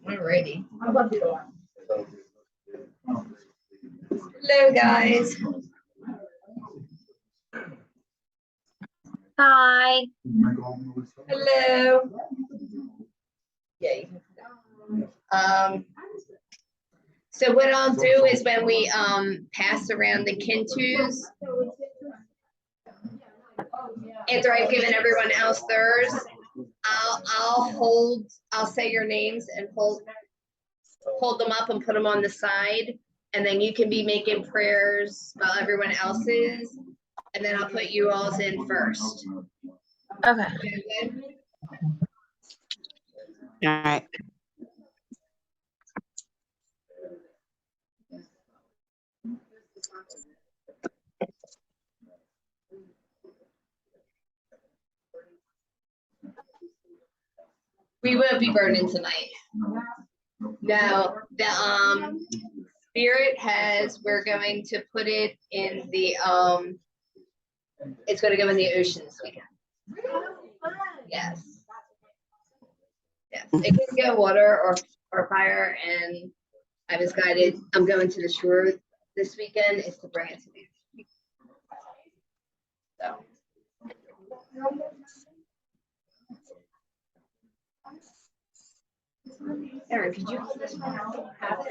Alrighty. Hello, guys. Hi. Hello. Yeah. So what I'll do is when we pass around the kintus, after I've given everyone else theirs, I'll say your names and hold them up and put them on the side, and then you can be making prayers while everyone else is, and then I'll put you all in first. Okay. All right. We will be burning tonight. No, the spirit has, we're going to put it in the it's going to go in the ocean this weekend. Yes. Yes. It can go water or fire, and I was guided. I'm going to the shore this weekend is to bring it to the ocean. So. Erin, could you hold this one? Have it.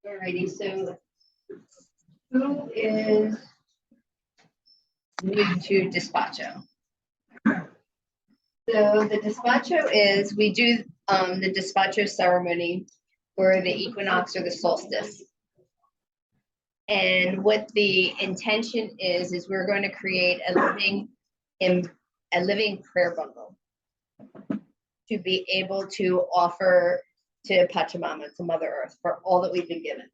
Alrighty, so who is new to Despacho? So the Despacho is, we do the Despacho ceremony for the equinox or the solstice. And what the intention is we're going to create a living prayer bundle to be able to offer to Pachamama, to Mother Earth, for all that we've been given.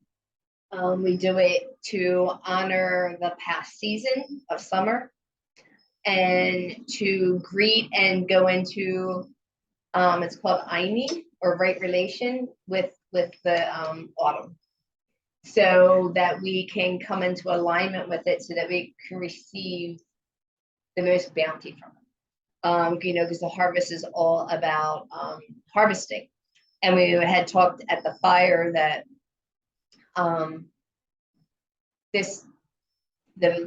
We do it to honor the past season of summer and to greet and go into, it's called Aini, or right relation with the autumn, so that we can come into alignment with it so that we can receive the most bounty from it. You know, because the harvest is all about harvesting. And we had talked at the fire that the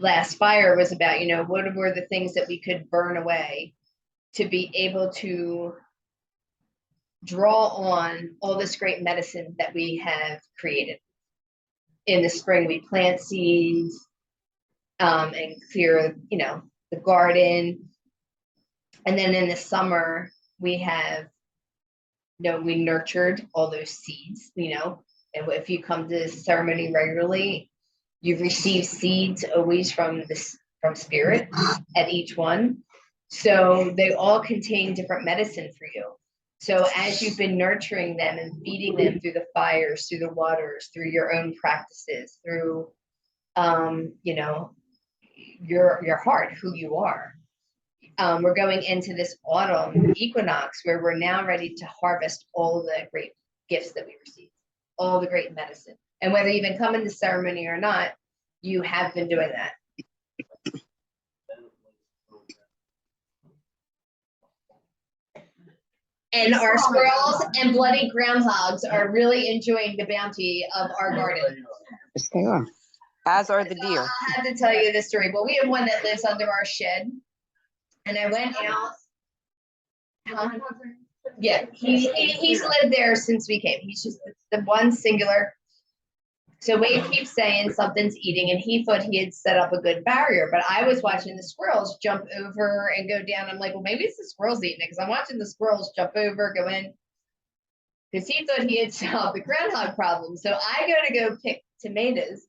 last fire was about, you know, what were the things that we could burn away to be able to draw on all this great medicine that we have created. In the spring, we plant seeds and clear, you know, the garden. And then in the summer, we have, you know, we nurtured all those seeds, you know. And if you come to this ceremony regularly, you receive seeds always from spirit at each one. So they all contain different medicine for you. So as you've been nurturing them and feeding them through the fires, through the waters, through your own practices, through, you know, your heart, who you are. We're going into this autumn equinox where we're now ready to harvest all the great gifts that we received, all the great medicine. And whether you've been coming to ceremony or not, you have been doing that. And our squirrels and bloody groundhogs are really enjoying the bounty of our garden. Yes, they are. As are the deer. I have to tell you this story. Well, we have one that lives under our shed. And I went out. Yeah, he's lived there since we came. He's just the one singular. So Wade keeps saying something's eating, and he thought he had set up a good barrier, but I was watching the squirrels jump over and go down. I'm like, well, maybe it's the squirrels eating it, because I'm watching the squirrels jump over, go in, because he thought he had solved the groundhog problem. So I go pick tomatoes,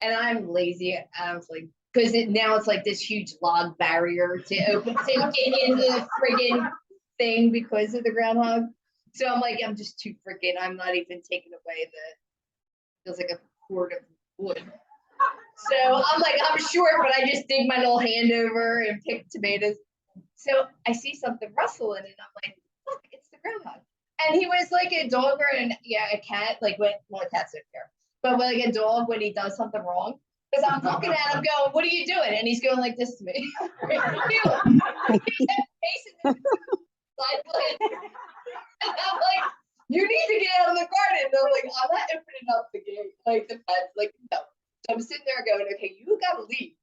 and I'm lazy. I was like, because now it's like this huge log barrier to open to get into the friggin' thing because of the groundhog. So I'm like, I'm just too freaking, I'm not even taking away feels like a cord of wood. So I'm like, I'm short, but I just dig my little hand over and pick tomatoes. So I see something rustling and I'm like, look, it's the groundhog. And he was like a dog or a cat, like when, well, cats don't care, but like a dog when he does something wrong. Because I'm looking at him going, what are you doing? And he's going like this to me. He's facing the side plate. And I'm like, you need to get out of the garden. And I'm like, I'm not opening up the gate, like the fence, like no. So I'm sitting there going, okay, you gotta leave.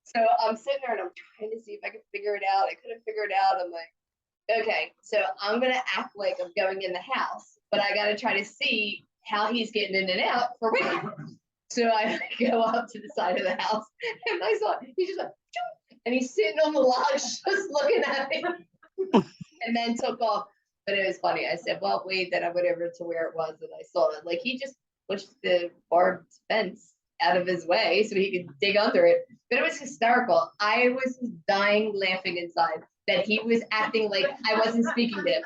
So I'm sitting there and I'm trying to see if I can figure it out. I couldn't figure it out. I'm like, okay, so I'm gonna act like I'm going in the house, but I gotta try to see how he's getting in and out for Ricky. So I go up to the side of the house and I saw he just went, and he's sitting on the log just looking at me and then took off. But it was funny. I said, well, wait, then I went over to where it was and I saw it. Like he just pushed the barbed fence out of his way so he could dig under it. But it was hysterical. I was dying laughing inside that he was acting like I wasn't speaking to him.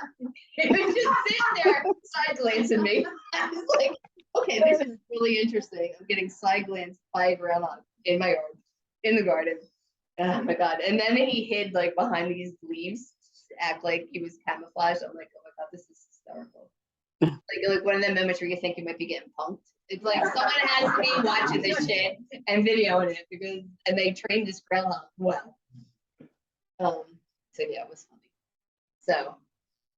He was just sitting there side glancing me. I was like, okay, this is really interesting. I'm getting side glanced by a groundhog in my yard, in the garden. Oh my God. And then he hid like behind these leaves to act like he was camouflaged. I'm like, oh my God, this is hysterical. Like one of them moments where you think you might be getting punked. It's like someone has me watching this shit and videoing it because, and they trained this groundhog well. So yeah, it was funny. So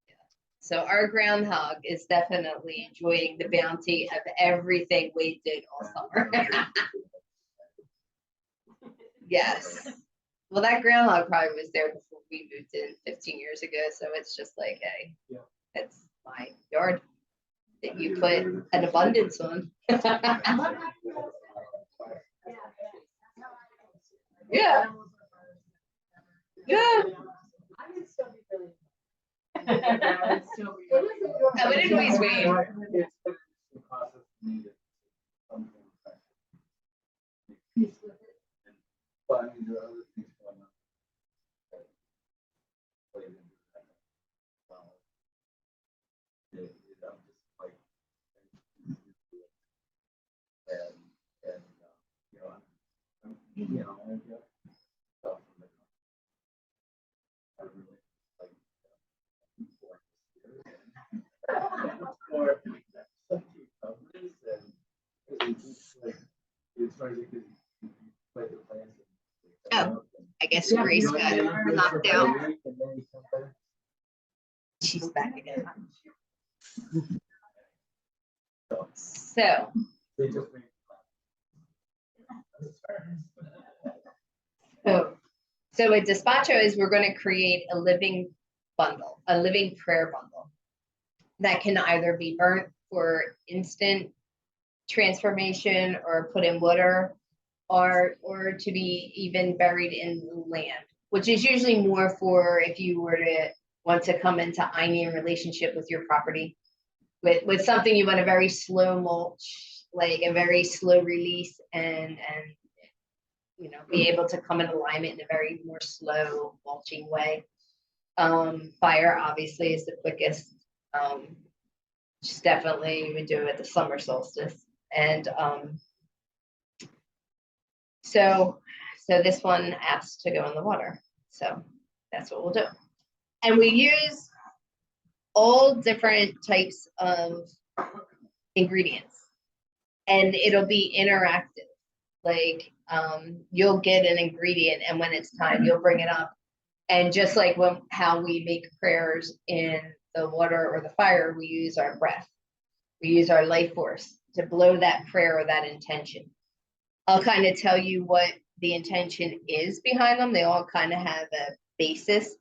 yeah. So our groundhog is definitely enjoying the bounty of everything we did all summer. Yes. Well, that groundhog probably was there before we moved in 15 years ago. So it's just like, hey, it's my yard that you put an abundance on. Yeah. Yeah. I wouldn't always wait. But I mean, there are other things going on. I'm just like, and you know, I'm stuff from the I really like or some companies and it's just like it's hard to play the plans. Oh, I guess Grace got knocked out. She's back again. So what Despacho is, we're going to create a living bundle, a living prayer bundle that can either be burnt for instant transformation or put in water or to be even buried in land, which is usually more for if you were to want to come into Ainian relationship with your property, with something you want a very slow mulch, like a very slow release and you know, be able to come in alignment in a very more slow mulching way. Fire obviously is the quickest. Just definitely we would do it at the summer solstice. And so this one asks to go in the water. So that's what we'll do. And we use all different types of ingredients. And it'll be interactive. Like you'll get an ingredient and when it's time, you'll bring it up. And just like how we make prayers in the water or the fire, we use our breath. We use our life force to blow that prayer or that intention. I'll kind of tell you what the intention is behind them. They all kind of have a basis.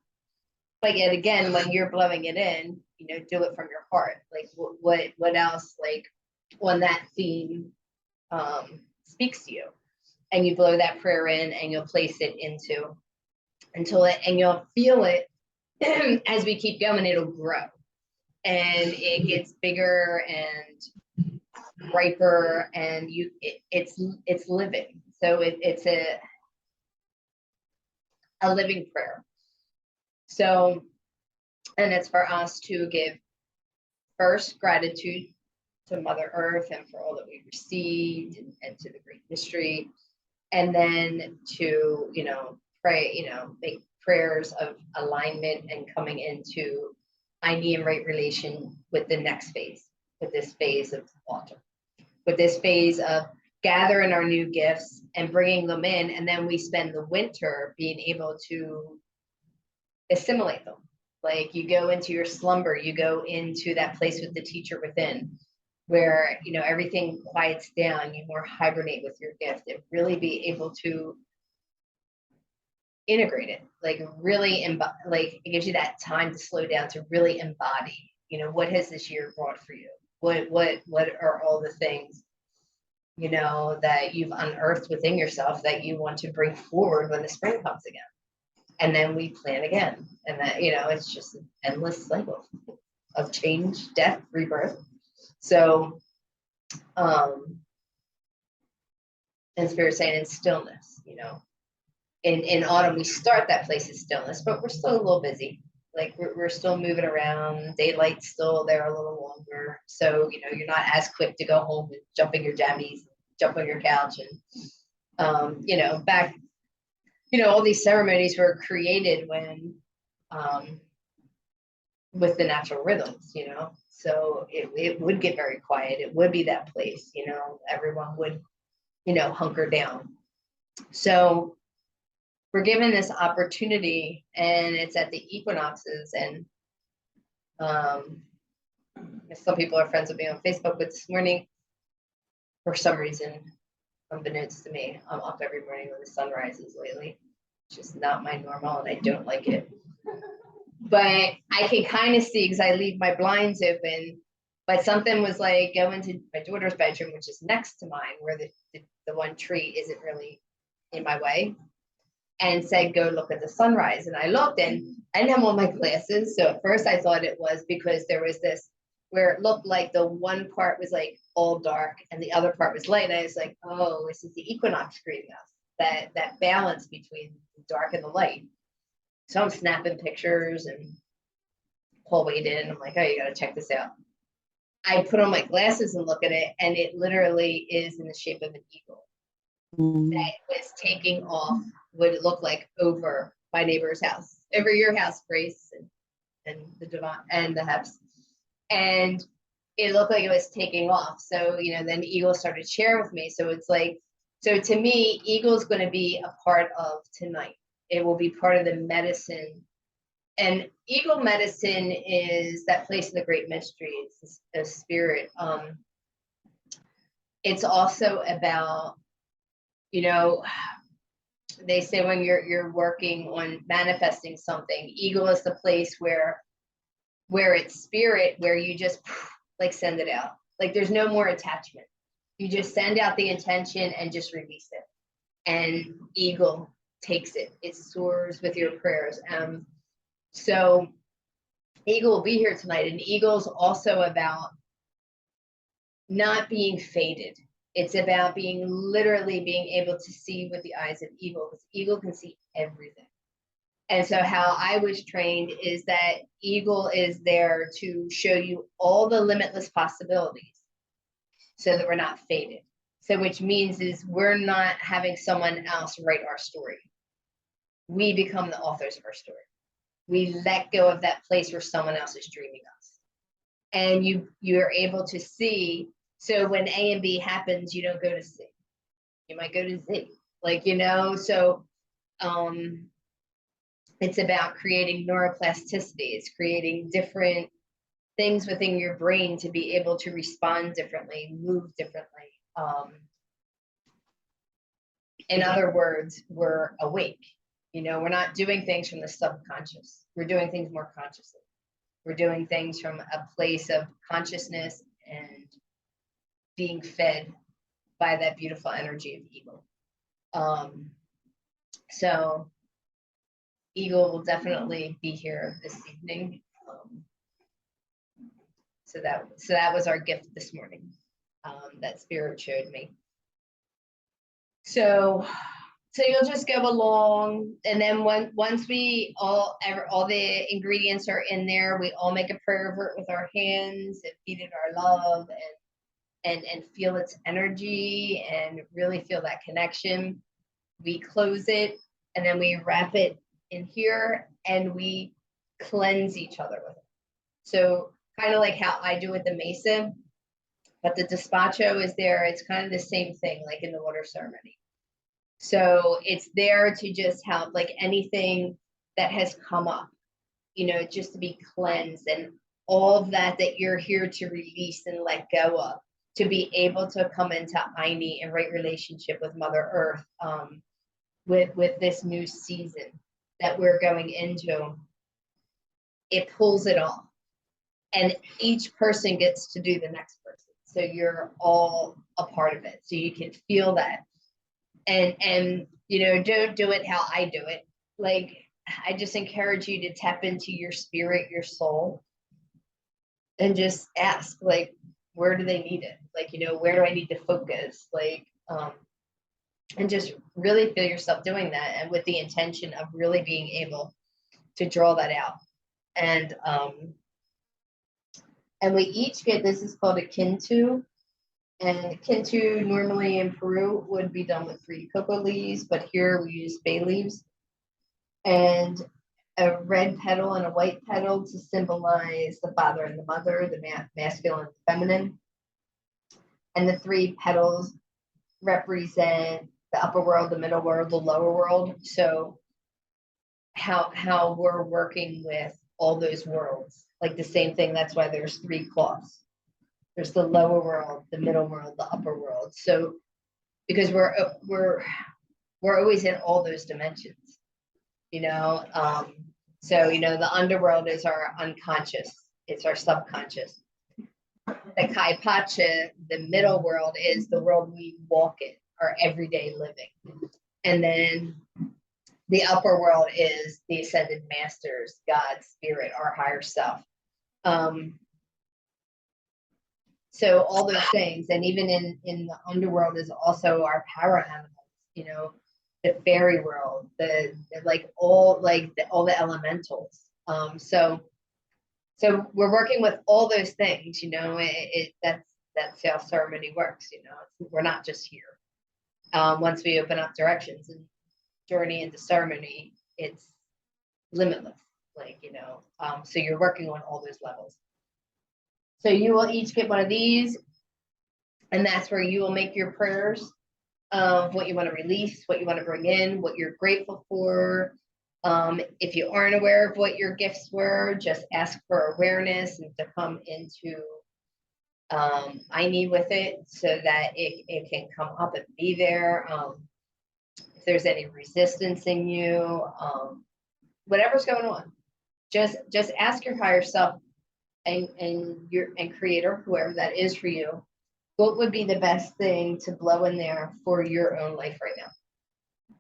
But yet again, when you're blowing it in, you know, do it from your heart. Like what else like on that theme speaks to you. And you blow that prayer in and you'll place it until it, and you'll feel it as we keep going, it'll grow. And it gets bigger and riper and it's living. So it's a living prayer. So And it's for us to give first gratitude to Mother Earth and for all that we've received, and to the great mystery. And then to, pray, make prayers of alignment and coming into I right relation with the next phase, with this phase of autumn, with this phase of gathering our new gifts and bringing them in. And then we spend the winter being able to assimilate them. Like you go into your slumber, you go into that place with the teacher within, where everything quiets down, you more hibernate with your gift and really be able to integrate it, like really like it gives you that time to slow down, to really embody, what has this year brought for you? What are all the things, that you've unearthed within yourself that you want to bring forward when the spring comes again? And then we plan again. And that, it's just an endless cycle of change, death, rebirth. So, and Spirit saying in stillness, in autumn, we start that place of stillness, but we're still a little busy. Like we're still moving around. Daylight's still there a little longer. So, you're not as quick to go home and jump in your jammies, jump on your couch. And, back, all these ceremonies were created when, with the natural rhythms, so it would get very quiet. It would be that place, everyone would, hunker down. So we're given this opportunity, and it's at the equinoxes. And some people are friends with me on Facebook, but this morning, for some reason, unbeknownst to me, I'm up every morning when the sun rises lately. It's just not my normal, and I don't like it. But I can kind of see, because I leave my blinds open, but something was like going to my daughter's bedroom, which is next to mine, where the one tree isn't really in my way, and said, go look at the sunrise. And I looked, and I didn't have all my glasses. So at first I thought it was because there was this, where it looked like the one part was like all dark and the other part was light. And I was like, oh, this is the equinox greeting us, that balance between the dark and the light. So I'm snapping pictures, and Paul weighed in. I'm like, oh, you got to check this out. I put on my glasses and look at it, and it literally is in the shape of an eagle that was taking off what it looked like over my neighbor's house, over your house, Grace, and the Devon and the Hebs. And it looked like it was taking off. So, then the eagle started sharing with me. So it's like, so to me, eagle's going to be a part of tonight. It will be part of the medicine. And eagle medicine is that place in the great mystery. It's a spirit. It's also about, they say when you're working on manifesting something, eagle is the place where it's spirit, where you just like send it out. Like there's no more attachment. You just send out the intention and just release it. And eagle takes it. It soars with your prayers. So eagle will be here tonight. And eagle's also about not being faded. It's about literally being able to see with the eyes of eagle, because eagle can see everything. And so how I was trained is that eagle is there to show you all the limitless possibilities so that we're not faded. So which means is we're not having someone else write our story. We become the authors of our story. We let go of that place where someone else is dreaming us. And you're able to see. So when A and B happens, you don't go to C. You might go to Z. So it's about creating neuroplasticity. It's creating different things within your brain to be able to respond differently, move differently. In other words, we're awake. We're not doing things from the subconscious. We're doing things more consciously. We're doing things from a place of consciousness and being fed by that beautiful energy of eagle. So eagle will definitely be here this evening. So that was our gift this morning, that spirit showed me. So So you'll just go along, and then once we all the ingredients are in there, we all make a prayer over it with our hands and feed it our love and feel its energy and really feel that connection. We close it and then we wrap it in here and we cleanse each other with it. So kind of like how I do with the mesa, but the despacho is there. It's kind of the same thing, like in the water ceremony. So it's there to just help, like anything that has come up, just to be cleansed, and all of that you're here to release and let go of, to be able to come into Aini and right relationship with Mother Earth, with this new season that we're going into. It pulls it off, and each person gets to do the next person. So you're all a part of it. So you can feel that. And don't do it how I do it. Like, I just encourage you to tap into your spirit, your soul, and just ask, like, where do they need it? Like, where do I need to focus? Like, and just really feel yourself doing that, and with the intention of really being able to draw that out. And we each get, this is called a kintu. And kintu normally in Peru would be done with 3 cocoa leaves, but here we use bay leaves. And a red petal and a white petal to symbolize the father and the mother, the masculine and the feminine. And the 3 petals represent the upper world, the middle world, the lower world. So how we're working with all those worlds, like the same thing. That's why there's 3 cloths. There's the lower world, the middle world, the upper world. So because we're always in all those dimensions, so the underworld is our unconscious, it's our subconscious. The Kai Pacha, the middle world, is the world we walk in, our everyday living. And then the upper world is the ascended masters, God, spirit, our higher self. So all those things, and even in the underworld is also our power animals, the fairy world, all the elementals. So we're working with all those things, that's how ceremony works, we're not just here. Once we open up directions and journey into ceremony, it's limitless, so you're working on all those levels. So you will each get one of these, and that's where you will make your prayers of what you want to release, what you want to bring in, what you're grateful for. If you aren't aware of what your gifts were, just ask for awareness and to come into I need with it, so that it can come up and be there. If there's any resistance in you, whatever's going on, just ask your higher self and creator, whoever that is for you, what would be the best thing to blow in there for your own life right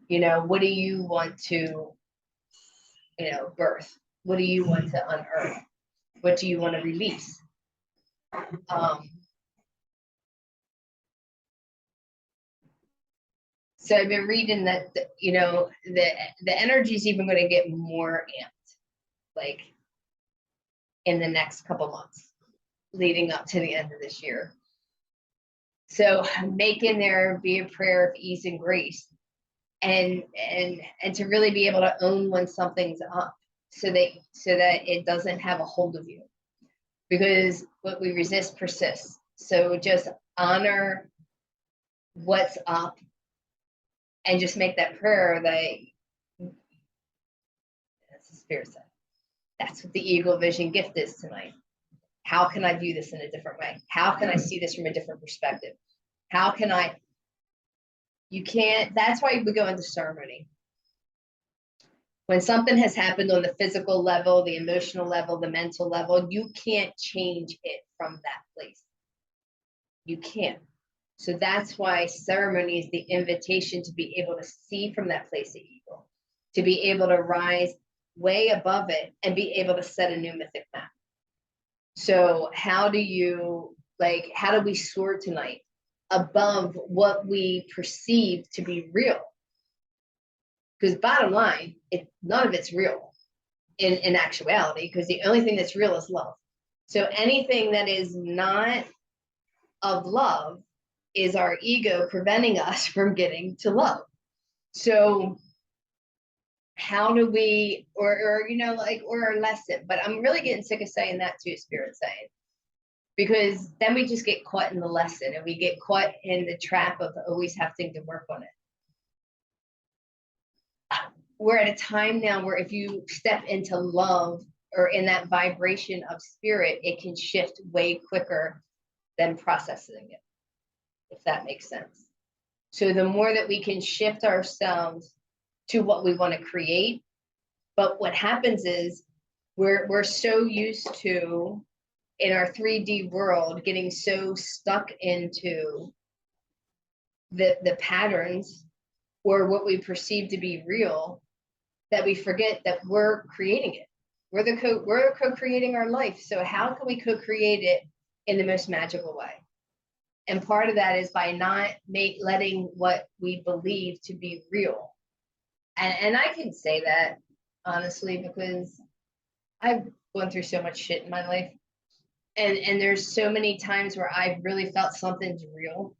now? What do you want to, birth? What do you want to unearth? What do you want to release? So I've been reading that, the energy is even going to get more amped, like in the next couple months leading up to the end of this year. So make in there be a prayer of ease and grace, and to really be able to own when something's up, so that it doesn't have a hold of you, because what we resist persists. So just honor what's up and just make that prayer that, that's the spirit side. That's what the Eagle Vision gift is tonight. How can I view this in a different way? How can I see this from a different perspective? How can that's why we go into ceremony. When something has happened on the physical level, the emotional level, the mental level, you can't change it from that place. You can't. So that's why ceremony is the invitation to be able to see from that place of Eagle, to be able to rise way above it and be able to set a new mythic map. So how do we soar tonight above what we perceive to be real? Because bottom line, none of it's real in actuality, because the only thing that's real is love. So anything that is not of love is our ego preventing us from getting to love. So how do we, or you know, like, or our lesson, but I'm really getting sick of saying that too, Spirit saying, because then we just get caught in the lesson and we get caught in the trap of always having to work on it. We're at a time now where if you step into love or in that vibration of spirit, it can shift way quicker than processing it, if that makes sense. So the more that we can shift ourselves to what we want to create, but what happens is we're so used to, in our 3D world, getting so stuck into the patterns or what we perceive to be real, that we forget that we're creating it. We're co-creating our life. So how can we co-create it in the most magical way? And part of that is by not letting what we believe to be real. And I can say that honestly, because I've gone through so much shit in my life. And there's so many times where I've really felt something's real.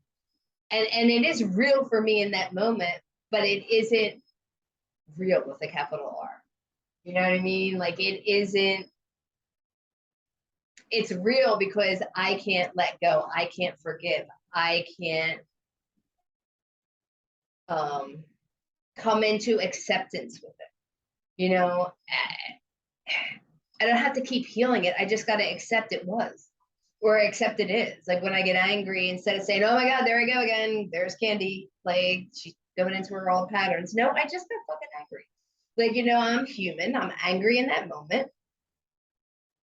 And it is real for me in that moment, but it isn't real with a capital R. You know what I mean? Like it's real because I can't let go. I can't forgive. I can't come into acceptance with it. You know, I don't have to keep healing it. I just got to accept it was, or accept it is. Like when I get angry, instead of saying, oh my God, there I go again, there's Candy, like she's going into her old patterns. No, I just got fucking angry. Like, you know, I'm human. I'm angry in that moment.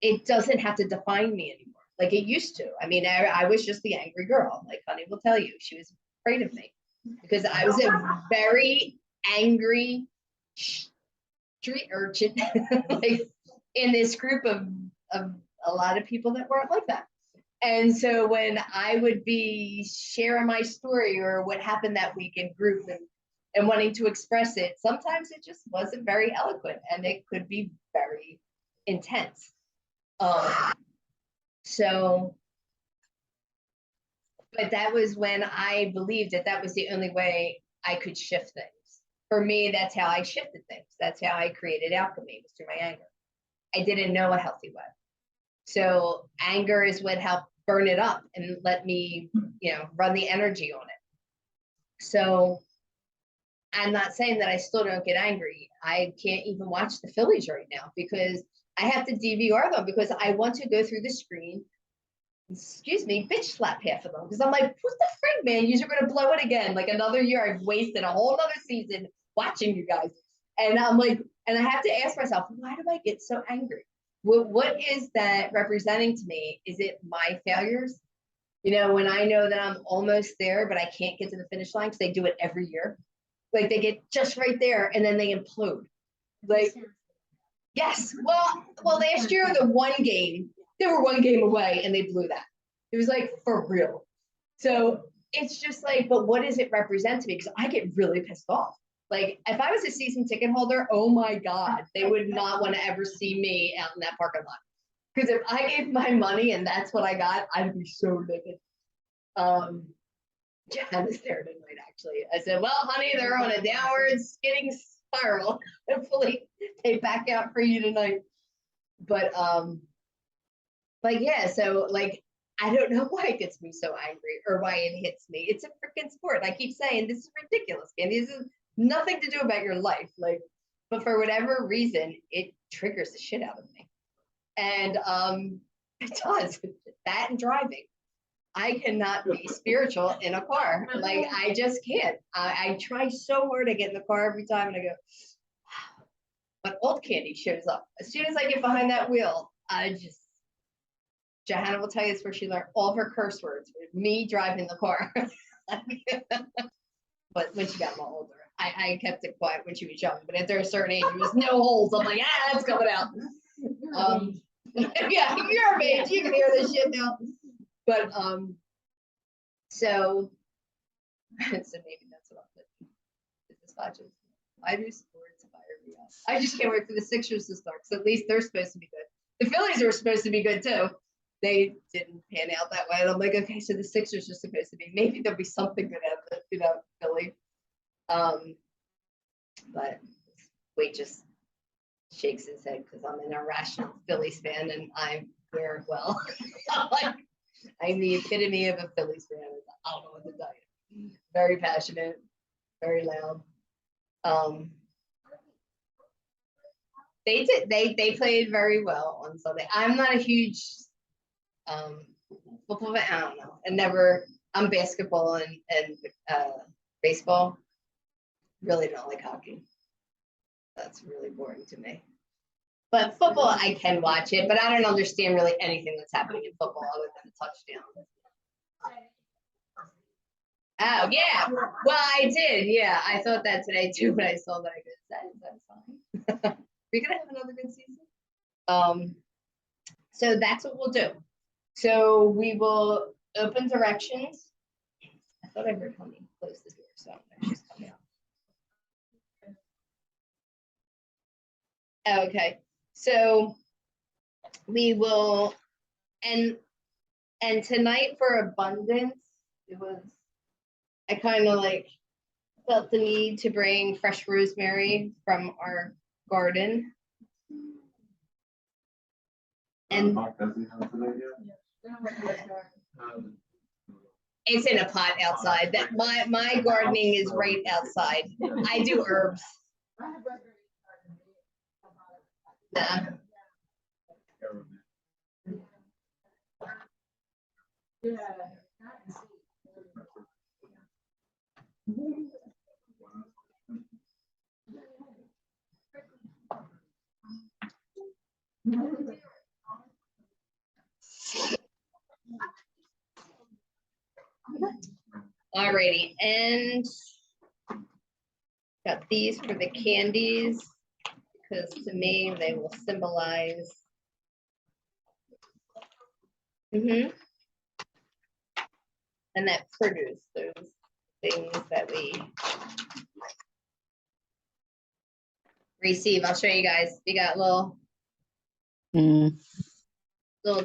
It doesn't have to define me anymore like it used to. I mean, I was just the angry girl. Like Honey will tell you, she was afraid of me because I was a very angry street urchin, like in this group of a lot of people that weren't like that. And so when I would be sharing my story or what happened that week in group and wanting to express it, sometimes it just wasn't very eloquent and it could be very intense. So, but that was when I believed that was the only way I could shift things. For me, that's how I shifted things. That's how I created alchemy, was through my anger. I didn't know a healthy way. So anger is what helped burn it up and let me, you know, run the energy on it. So I'm not saying that I still don't get angry. I can't even watch the Phillies right now because I have to DVR them because I want to go through the screen, excuse me, bitch slap half of them. Because I'm like, what the frig, man? You're going to blow it again. Like another year, I've wasted a whole other season watching you guys. And I'm like, and I have to ask myself, why do I get so angry? What is that representing to me? Is it my failures? You know, when I know that I'm almost there, but I can't get to the finish line because they do it every year. Like they get just right there and then they implode. Like, yes. Well, last year, they were one game away and they blew that. It was like, for real. So it's just like, but what does it represent to me? Because I get really pissed off. Like if I was a season ticket holder, oh my God, they would not want to ever see me out in that parking lot. Because if I gave my money and that's what I got, I'd be so livid. Jan is there tonight, actually. I said, well, honey, they're on a downward skidding spiral. Hopefully they back out for you tonight. But like, yeah, so like, I don't know why it gets me so angry or why it hits me. It's a freaking sport. I keep saying, this is ridiculous, Candy. This is nothing to do about your life. Like, but for whatever reason, it triggers the shit out of me. And it does. That and driving. I cannot be spiritual in a car. Like, I just can't. I try so hard to get in the car every time and I go, but old Candy shows up. As soon as I get behind that wheel, Johanna will tell you it's where she learned all of her curse words with me driving the car. But when she got a little older, I kept it quiet when she was young. But after a certain age, it was no holes. I'm like, it's coming out. Yeah, you're of age. You can hear this shit now. But so maybe that's what I'm thinking. The Despacho. I do sports. Fire me up. I just can't wait for the Sixers to start because at least they're supposed to be good. The Phillies are supposed to be good too. They didn't pan out that way. And I'm like, okay, so the Sixers are supposed to be. Maybe there'll be something good out of it, Philly. But Wade just shakes his head because I'm an irrational Phillies fan and I wear well. Like, I'm the epitome of a Phillies fan. I don't know what to tell you. Very passionate, very loud. They played very well on Sunday. I'm not a huge football fan. I don't know. And never. I'm basketball and baseball. Really don't like hockey. That's really boring to me. But football, I can watch it, but I don't understand really anything that's happening in football other than a touchdown. Oh, yeah. Well, I did. Yeah, I thought that today too, but I saw that. I go, that's fine. We're going to have another good season. So that's what we'll do. So we will open directions. I thought I heard Honey close the door, so she's coming out. Okay. So we will, and tonight for abundance, I kind of like felt the need to bring fresh rosemary from our garden. And it's in a pot outside. That my gardening is right outside. I do herbs. Alrighty, and got these for the candies because to me they will symbolize. And that produce those things that we receive. I'll show you guys. We got little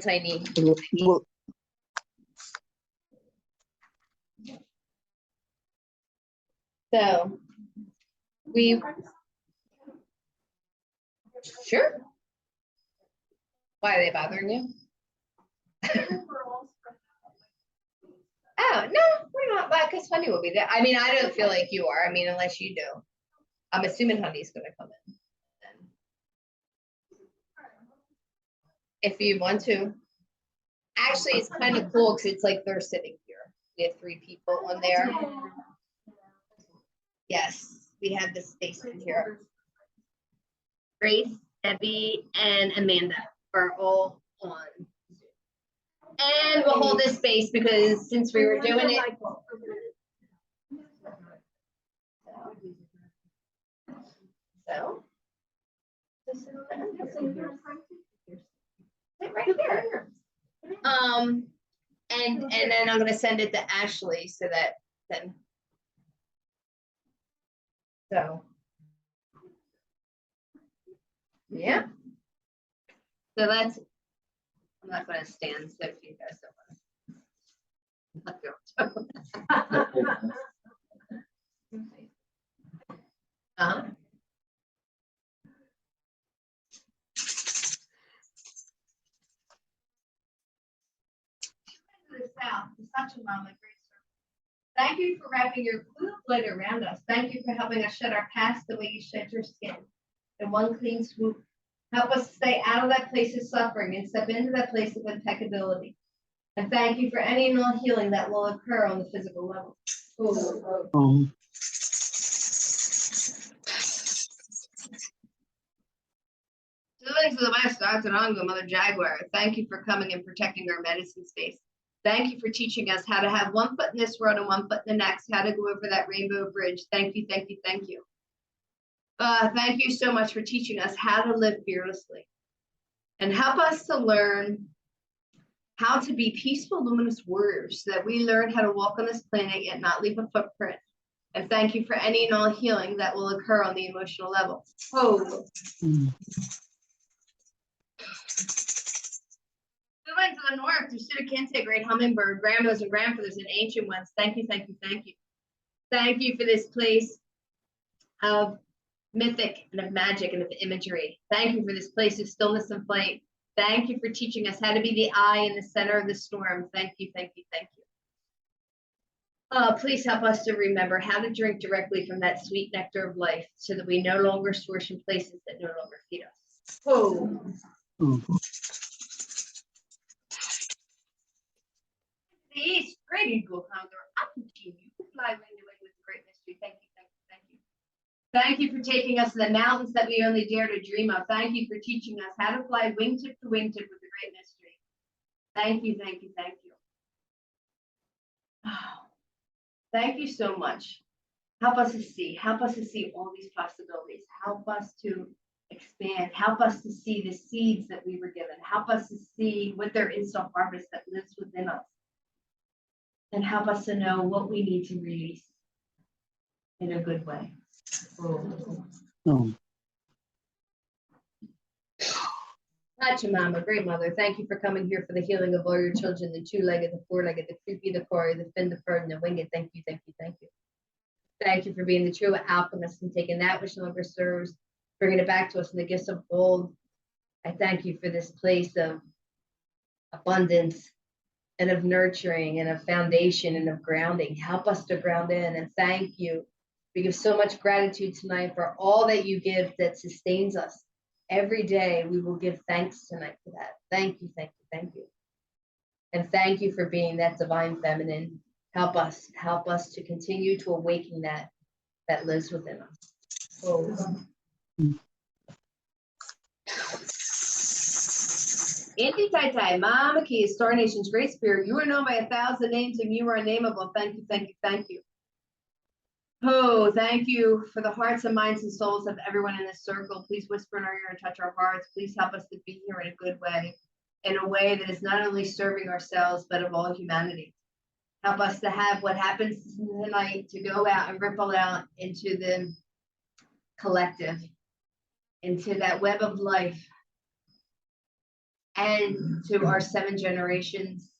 tiny. So we sure. Why are they bothering you? Oh no, we're not. Because Honey will be there. I mean, I don't feel like you are. I mean, unless you do. I'm assuming Honey's going to come in. If you want to. Actually, it's kind of cool because it's like they're sitting here. We have 3 people on there. Yes, we have this space in here. Grace, Debbie, and Amanda are all on. And we'll hold this space because since we were doing it. So. Right there. And then I'm gonna send it to Ashley so that then. So. Yeah. So that's. I'm not gonna stand so if you guys don't want to. The South, Despacho Mama, great service. Thank you for wrapping your blue light around us. Thank you for helping us shed our past the way you shed your skin. In one clean swoop. Help us stay out of that place of suffering and step into that place of impeccability. And thank you for any and all healing that will occur on the physical level. Thanks to the West, Dr. Ongo, Mother Jaguar. Thank you for coming and protecting our medicine space. Thank you for teaching us how to have one foot in this world and one foot in the next, how to go over that rainbow bridge. Thank you, thank you, thank you. Thank you so much for teaching us how to live fearlessly and help us to learn how to be peaceful, luminous warriors so that we learn how to walk on this planet yet not leave a footprint And thank you for any and all healing that will occur on the emotional level. Oh. Mm. We went to the north to Shittakente, great hummingbird, grandmothers and grandfathers and ancient ones. Thank you, thank you, thank you. Thank you for this place of mythic and of magic and of imagery. Thank you for this place of stillness and flight. Thank you for teaching us how to be the eye in the center of the storm. Thank you, thank you, thank you. Please help us to remember how to drink directly from that sweet nectar of life so that we no longer source from places that no longer feed us. Oh. Mm. The east, great eagle condor, up to you. Fly wing away with great mystery. Thank you, thank you, thank you. Thank you for taking us to the mountains that we only dare to dream of. Thank you for teaching us how to fly wingtip to wingtip with the great mystery. Thank you, thank you, thank you. Oh, thank you so much. Help us to see all these possibilities. Help us to expand. Help us to see the seeds that we were given. Help us to see what there is to harvest that lives within us. And help us to know what we need to release in a good way. Oh. Mm. Pachamama, great mother, thank you for coming here for the healing of all your children, the two-legged, the four-legged, the creepy, the cory, the fin, the fur, and the winged. Thank you, thank you, thank you. Thank you for being the true alchemist and taking that which no longer serves, bringing it back to us in the gifts of gold. I thank you for this place of abundance and of nurturing and of foundation and of grounding. Help us to ground in, and thank you. We give so much gratitude tonight for all that you give that sustains us. Every day we will give thanks tonight for that. Thank you, thank you, thank you. And thank you for being that divine feminine. Help us to continue to awaken that lives within us. Oh. Andy Tai Tai, Mama Key, Star Nation's Great Spirit, you are known by 1,000 names and you are unnameable. Thank you, thank you, thank you. Oh, thank you for the hearts and minds and souls of everyone in this circle. Please whisper in our ear and touch our hearts. Please help us to be here in a good way, in a way that is not only serving ourselves, but of all humanity. Help us to have what happens tonight to go out and ripple out into the collective, into that web of life, and to our 7 generations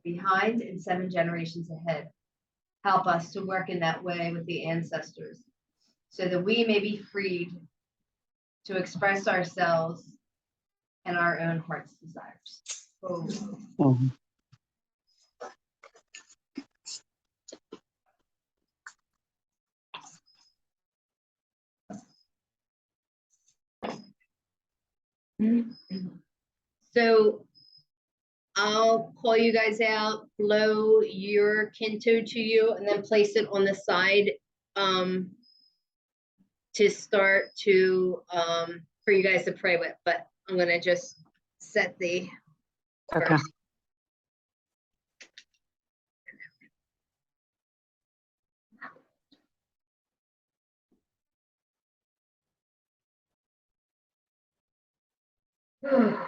behind and 7 generations ahead. Help us to work in that way with the ancestors so that we may be freed to express ourselves and our own heart's desires. Oh. Mm. So I'll call you guys out, blow your Kinto to you, and then place it on the side to start to for you guys to pray with. But I'm gonna just set the Okay. Oh.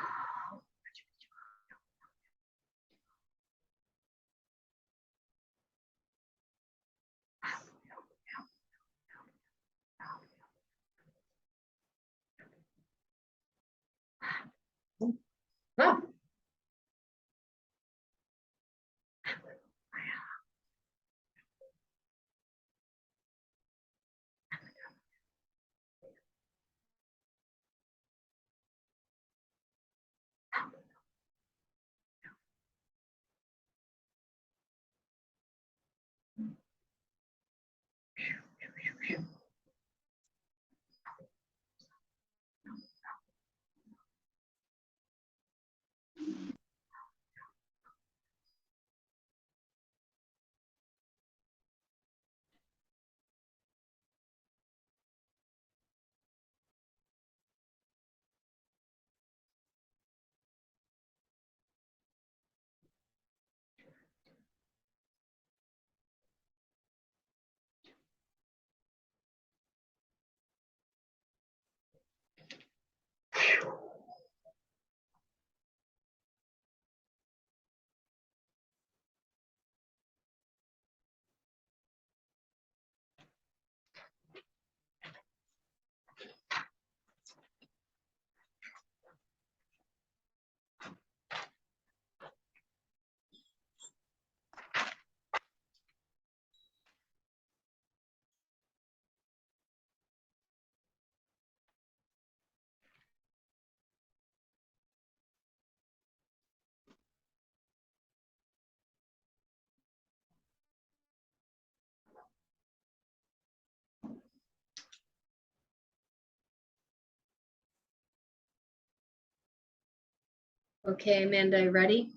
Okay, Amanda, ready?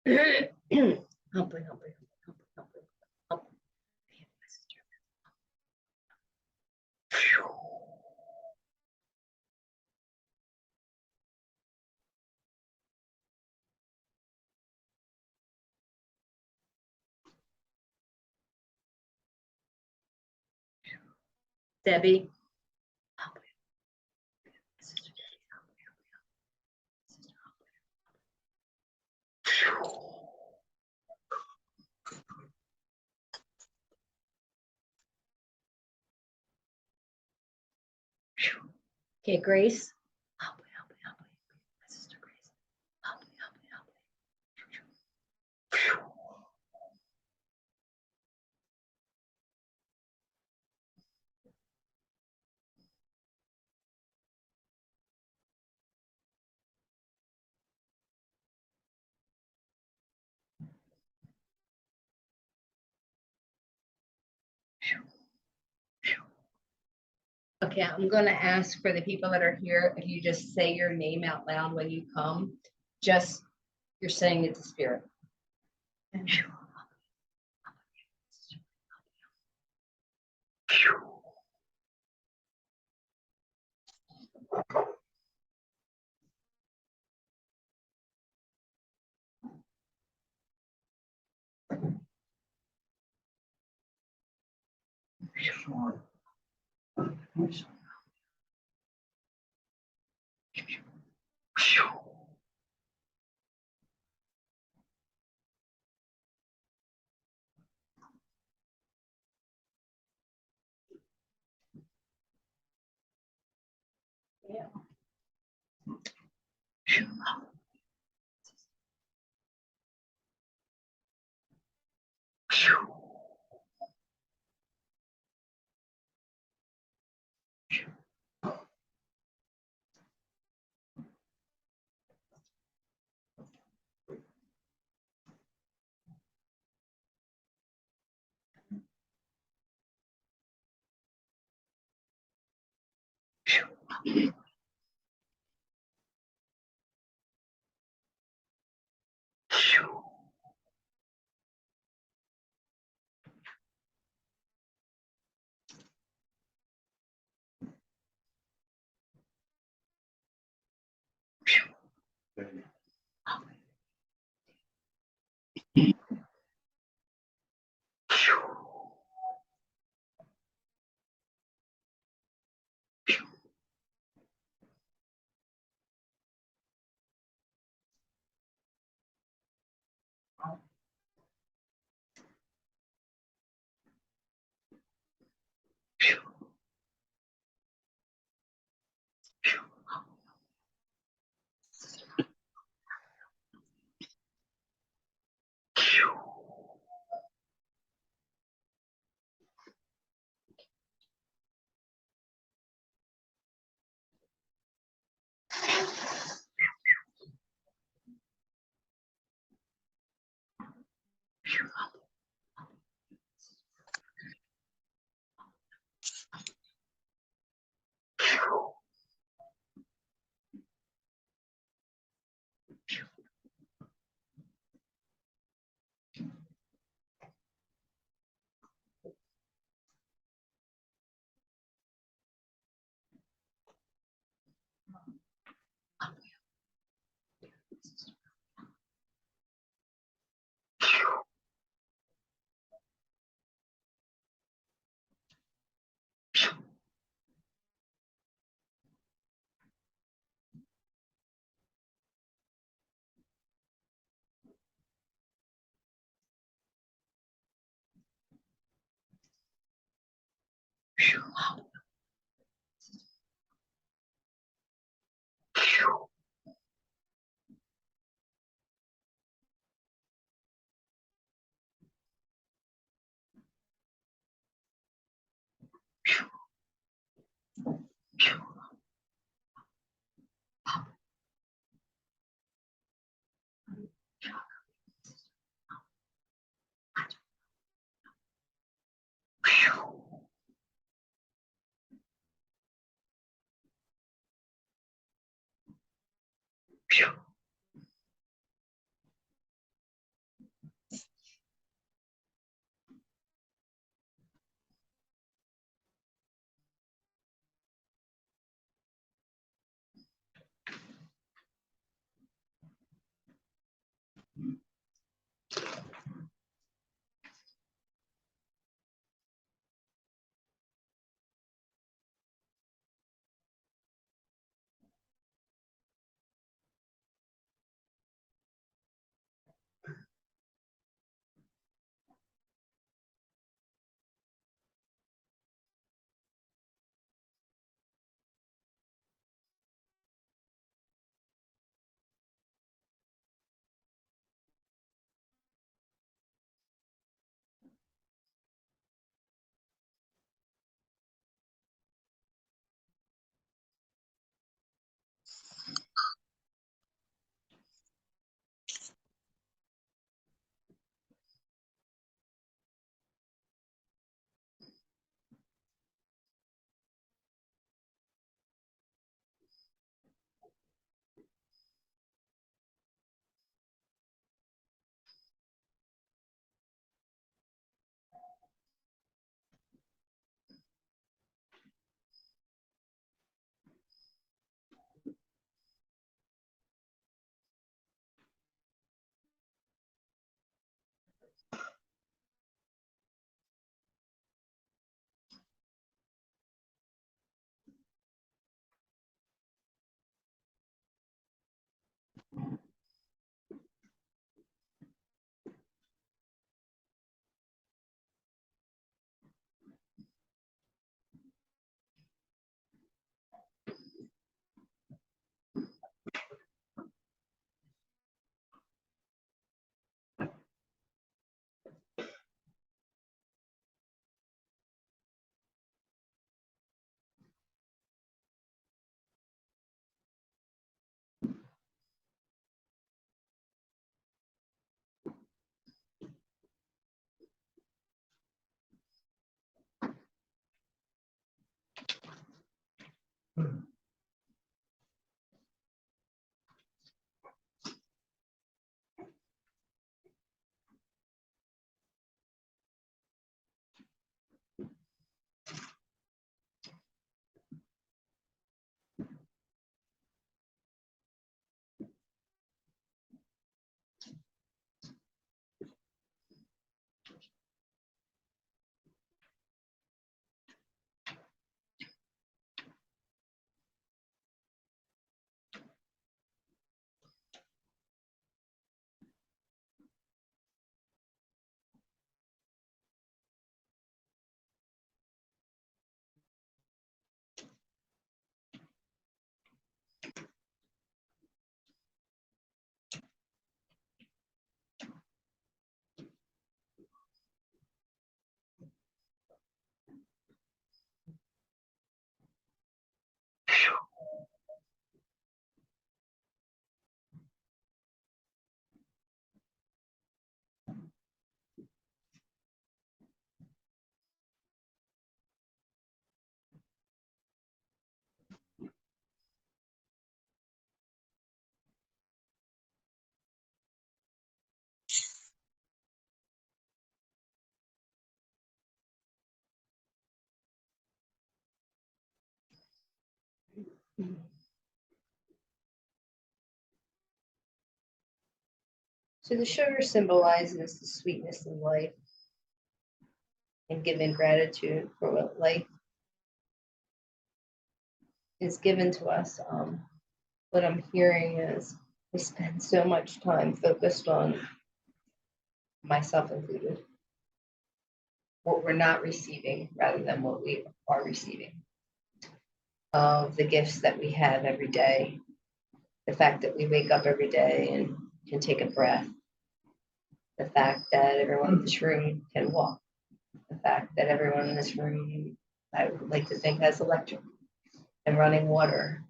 Humphrey, Humphrey, Humphrey, Humphrey, Humphrey, Humphrey. Debbie. Okay, Grace. My sister Grace. Okay, I'm going to ask for the people that are here, if you just say your name out loud when you come, just you're saying it to spirit. Yeah. So the sugar symbolizes the sweetness in life and giving gratitude for what life is given to us. What I'm hearing is we spend so much time focused on, myself included, what we're not receiving rather than what we are receiving. Of the gifts that we have every day, the fact that we wake up every day and can take a breath, the fact that everyone in this room can walk, the fact that everyone in this room, I would like to think, has electric and running water.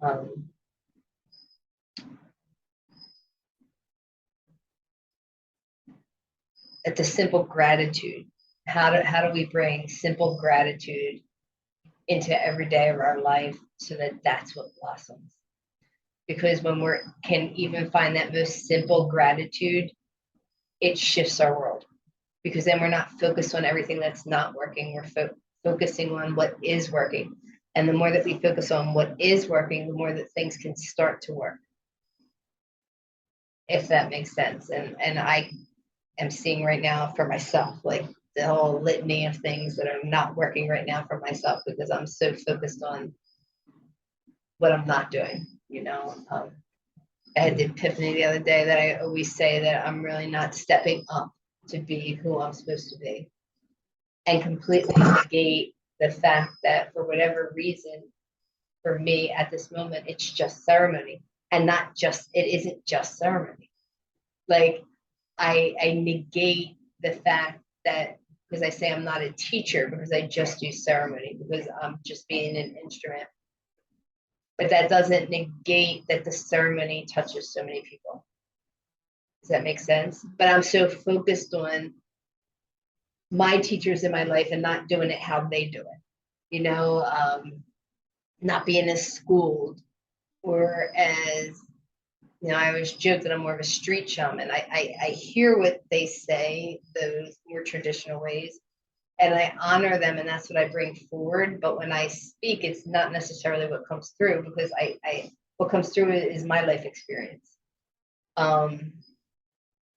At the simple gratitude, how do we bring simple gratitude into every day of our life so that that's what blossoms? Because when we can even find that most simple gratitude, it shifts our world. Because then we're not focused on everything that's not working. We're focusing on what is working. And the more that we focus on what is working, the more that things can start to work. If that makes sense. And I am seeing right now for myself, like the whole litany of things that are not working right now for myself because I'm so focused on what I'm not doing, you know. I had the epiphany the other day that I always say that I'm really not stepping up to be who I'm supposed to be, and completely negate the fact that for whatever reason, for me at this moment, it's just ceremony, and not just, it isn't just ceremony. Like I negate the fact that, because I say I'm not a teacher because I just do ceremony because I'm just being an instrument. But that doesn't negate that the ceremony touches so many people. Does that make sense? But I'm so focused on my teachers in my life and not doing it how they do it. You know, not being as schooled or as, you know, I always joke that I'm more of a street shaman. I hear what they say, those more traditional ways, and I honor them, and that's what I bring forward. But when I speak, it's not necessarily what comes through because what comes through is my life experience.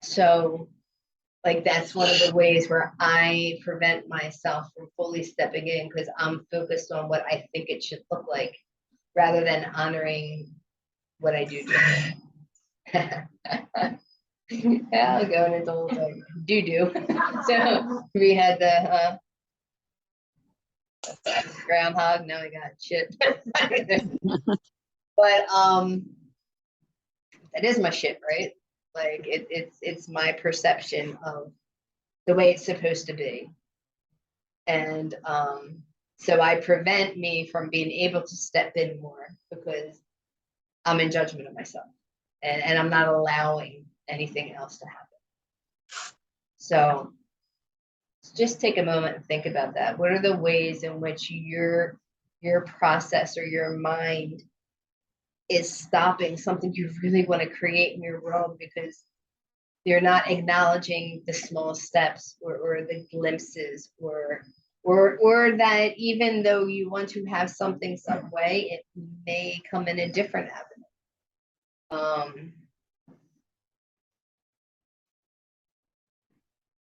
So like that's one of the ways where I prevent myself from fully stepping in because I'm focused on what I think it should look like rather than honoring what I do. Yeah, going into whole like do. So we had the groundhog. Now we got shit. But that is my shit, right? Like it's my perception of the way it's supposed to be, and so I prevent me from being able to step in more because I'm in judgment of myself, and I'm not allowing anything else to happen. So just take a moment and think about that. What are the ways in which your process or your mind is stopping something you really want to create in your world because you're not acknowledging the small steps or the glimpses or that even though you want to have something some way, it may come in a different avenue.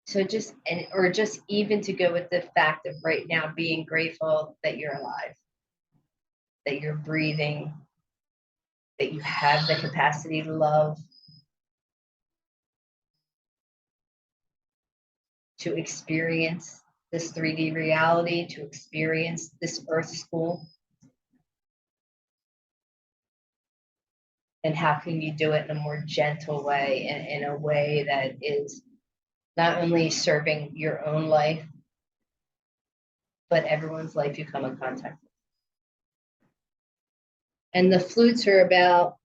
So just or just even to go with the fact of right now being grateful that you're alive, that you're breathing, that you have the capacity to love, to experience this 3D reality, to experience this earth school. And how can you do it in a more gentle way, in a way that is not only serving your own life, but everyone's life you come in contact with. And the flutes are about,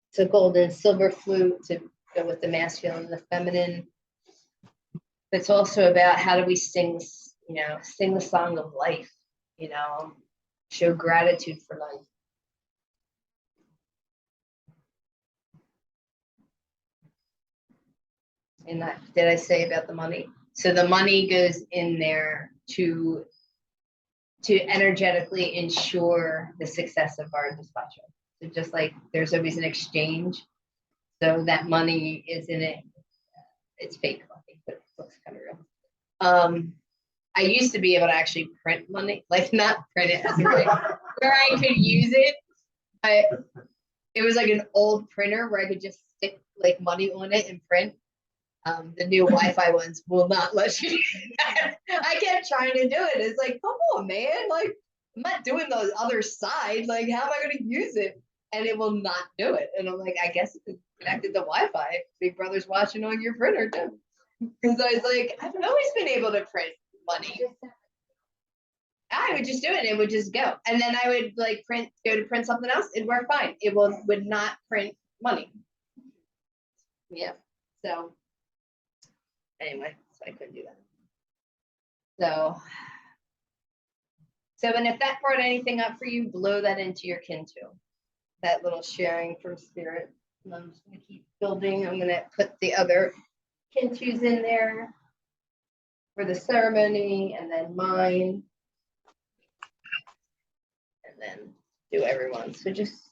it's a gold and silver flute to go with the masculine and the feminine. It's also about how do we sing, you know, sing the song of life, you know, show gratitude for life. And that, did I say about the money? So the money goes in there to to energetically ensure the success of our despacho. So just like there's always an exchange, so that money is in it. It's fake money, but it looks kind of real. I used to be able to actually print money, like not print it as a where I could use it. It was like an old printer where I could just stick like money on it and print. The new Wi-Fi ones will not let you do that. I kept trying to do it. It's like, come on, man. Like, I'm not doing the other side. Like, how am I going to use it? And it will not do it. And I'm like, I guess it's connected to Wi-Fi. Big Brother's watching on your printer too. Because I was like, I've always been able to print money. I would just do it and it would just go. And then I would like go to print something else. It'd work fine. It would not print money. Yeah. So anyway, so I couldn't do that. So, and if that brought anything up for you, blow that into your Kintu. That little sharing from spirit. And I'm just gonna keep building. I'm gonna put the other Kintus in there for the ceremony and then mine. And then do everyone. So just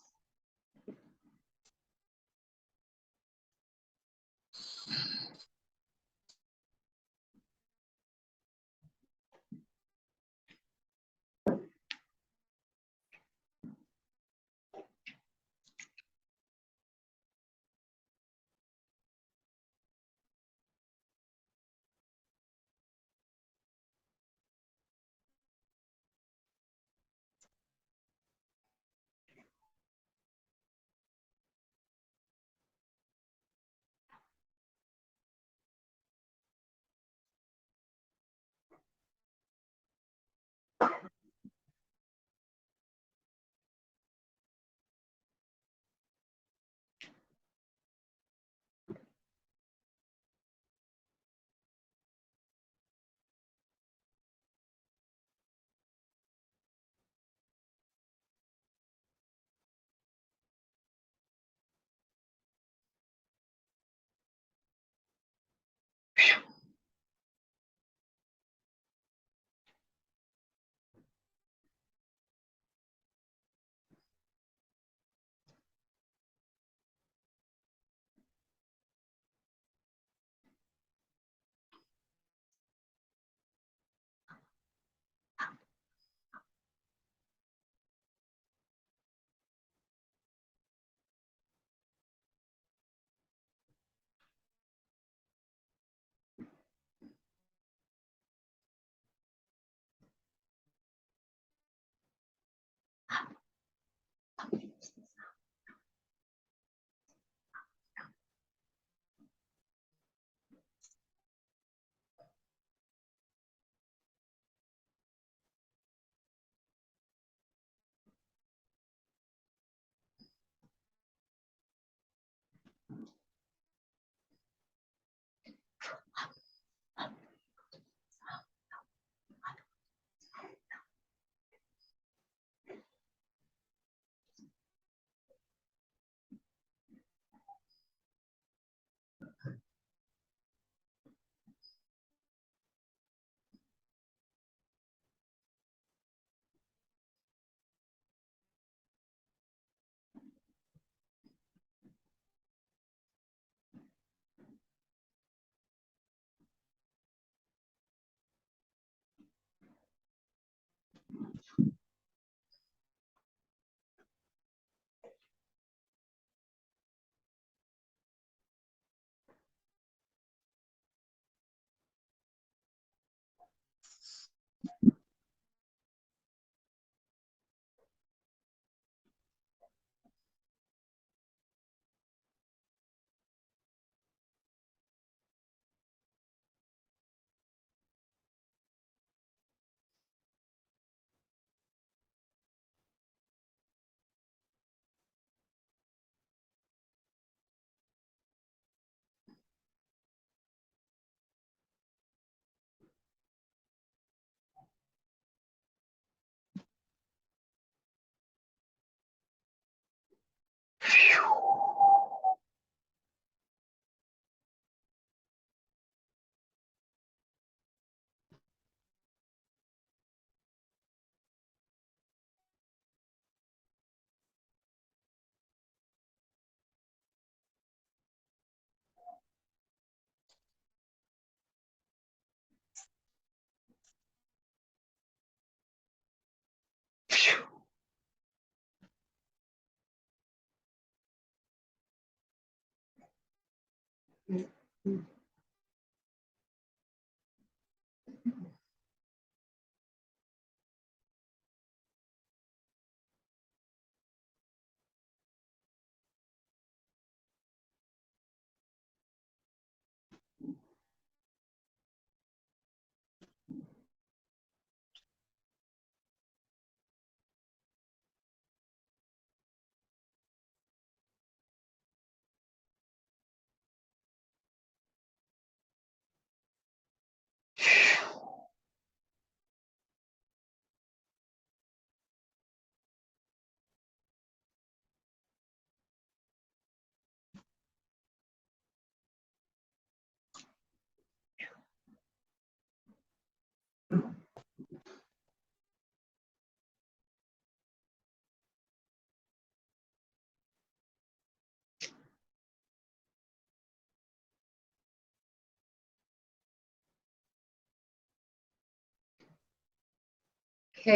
Okay,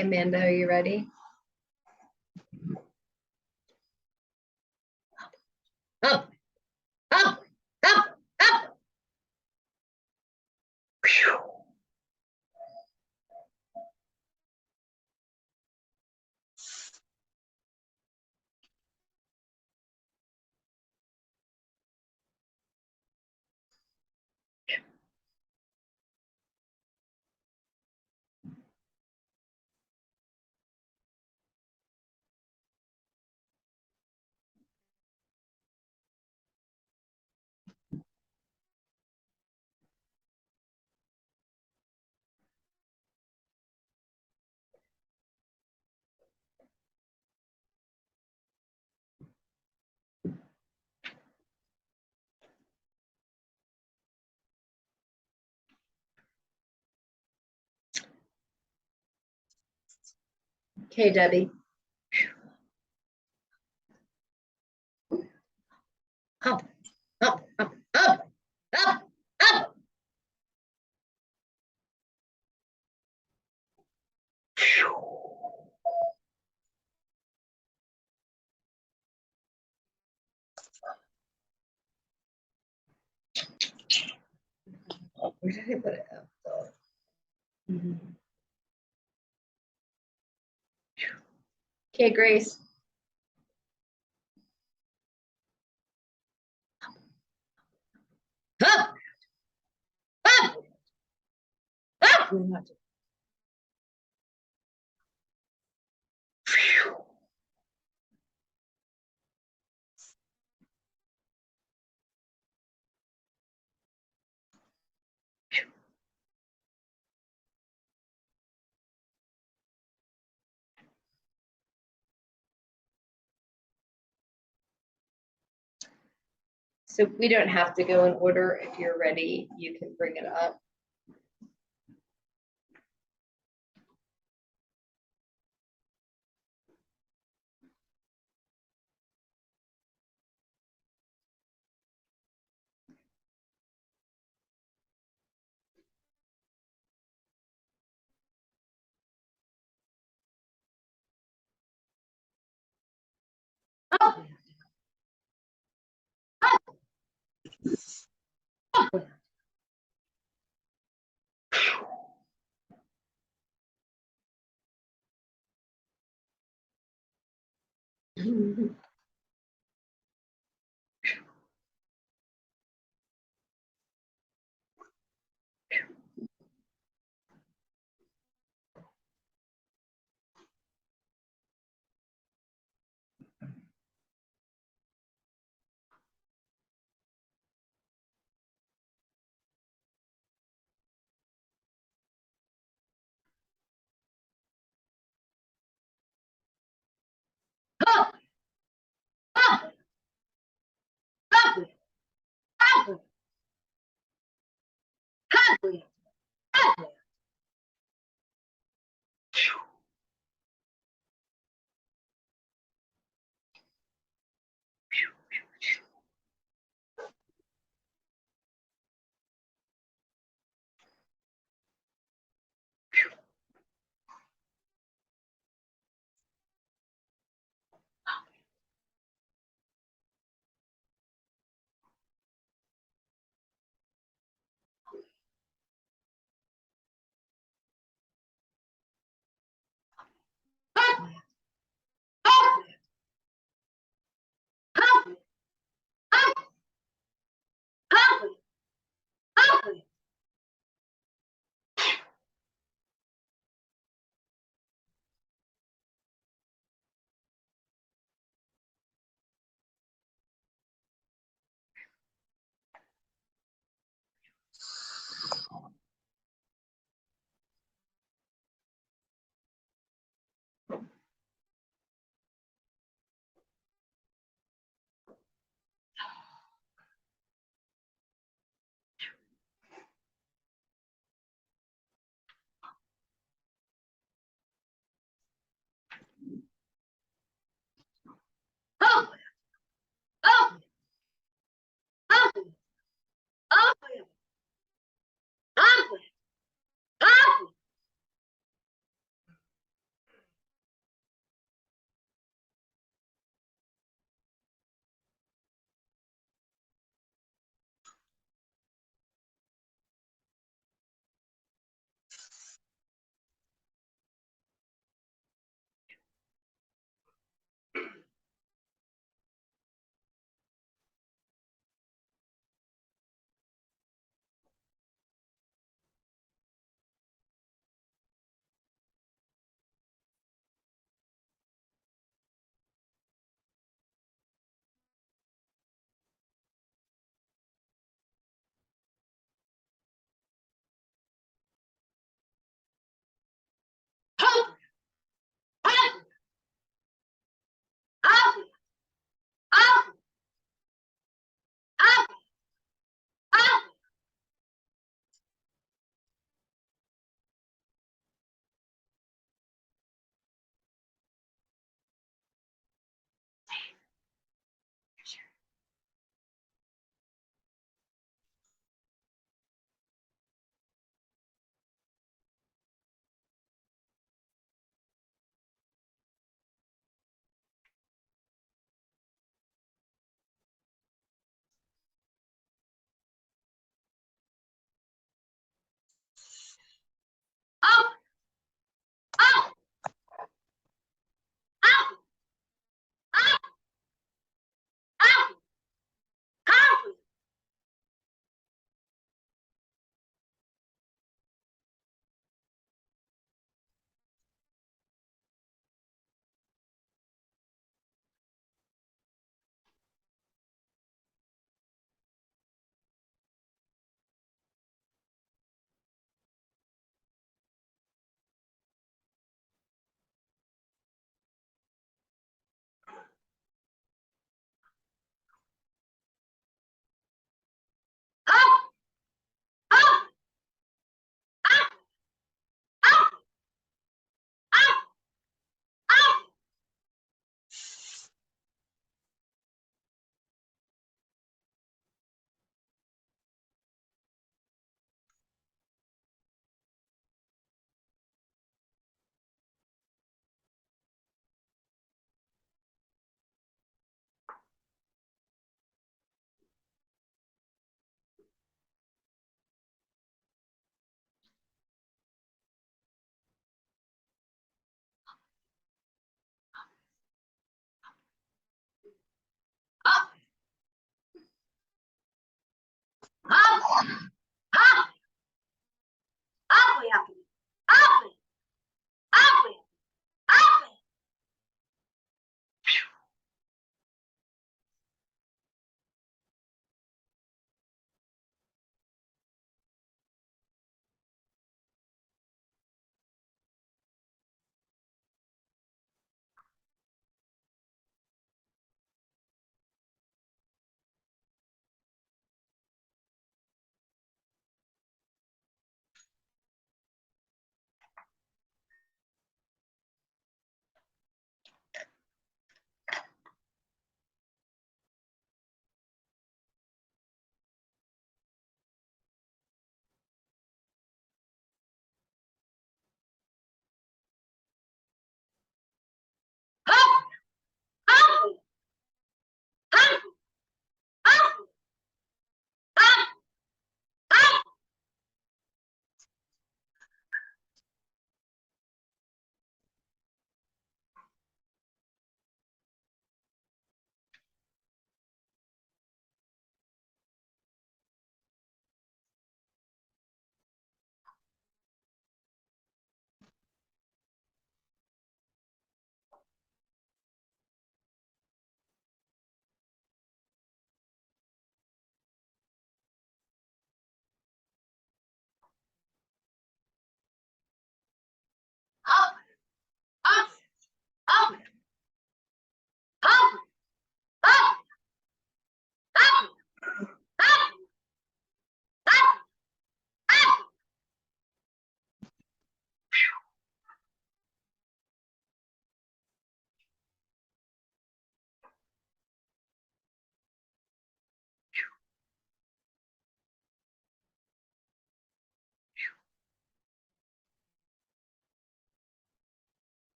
Amanda, are you ready? Up, up, up, up. Okay, Debbie. Up, up, up, up, up, up. Where did I put it? Okay, Grace. Up, up, up. So we don't have to go in order. If you're ready, you can bring it up. Up, up. Up.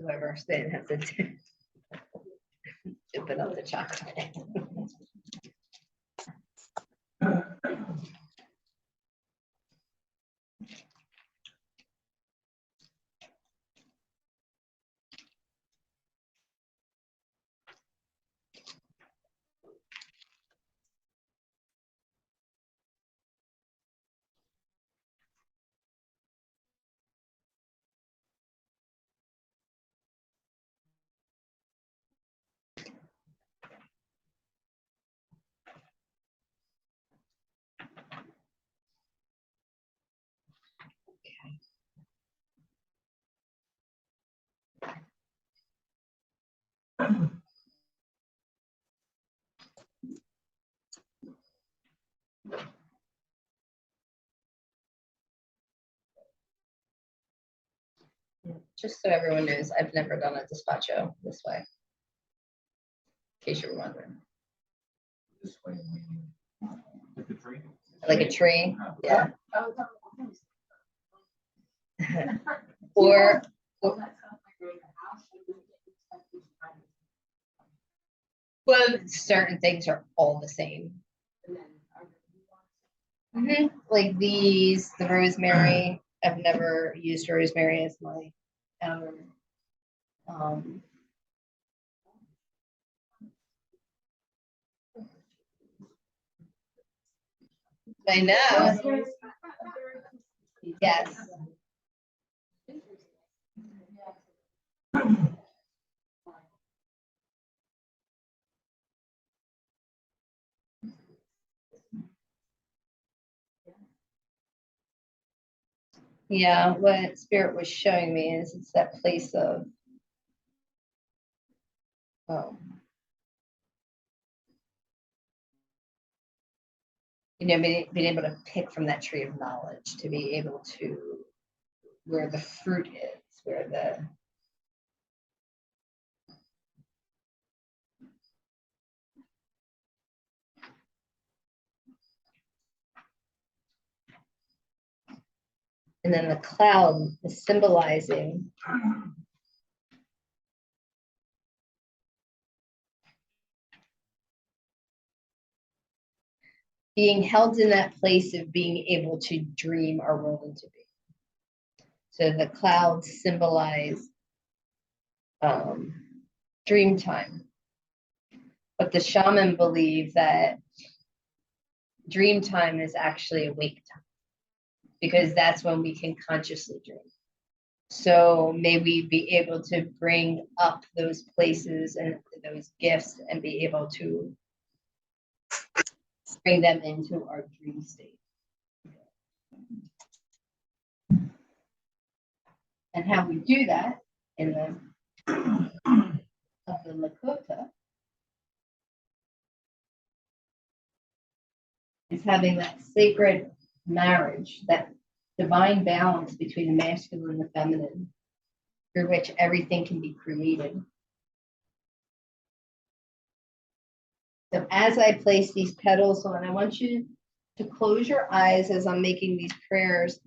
whoever then has to open up the chocolate. Just so everyone knows, I've never done a despacho this way. In case you were wondering. This way, like a tree. Like a tree, yeah. Oh, Or well, certain things are all the same. Like these, the rosemary. I've never used rosemary as my I know. Yes. Yeah, what Spirit was showing me is it's that place of being able to pick from that tree of knowledge, to be able to where the fruit is, where the and then the cloud is symbolizing being held in that place of being able to dream our world into being. So the clouds symbolize dream time. But the shaman believe that dream time is actually awake time, because that's when we can consciously dream. So may we be able to bring up those places and those gifts and be able to bring them into our dream state. And how we do that in the of the Lakota is having that sacred marriage, that divine balance between the masculine and the feminine, through which everything can be created. So as I place these petals on, I want you to close your eyes as I'm making these prayers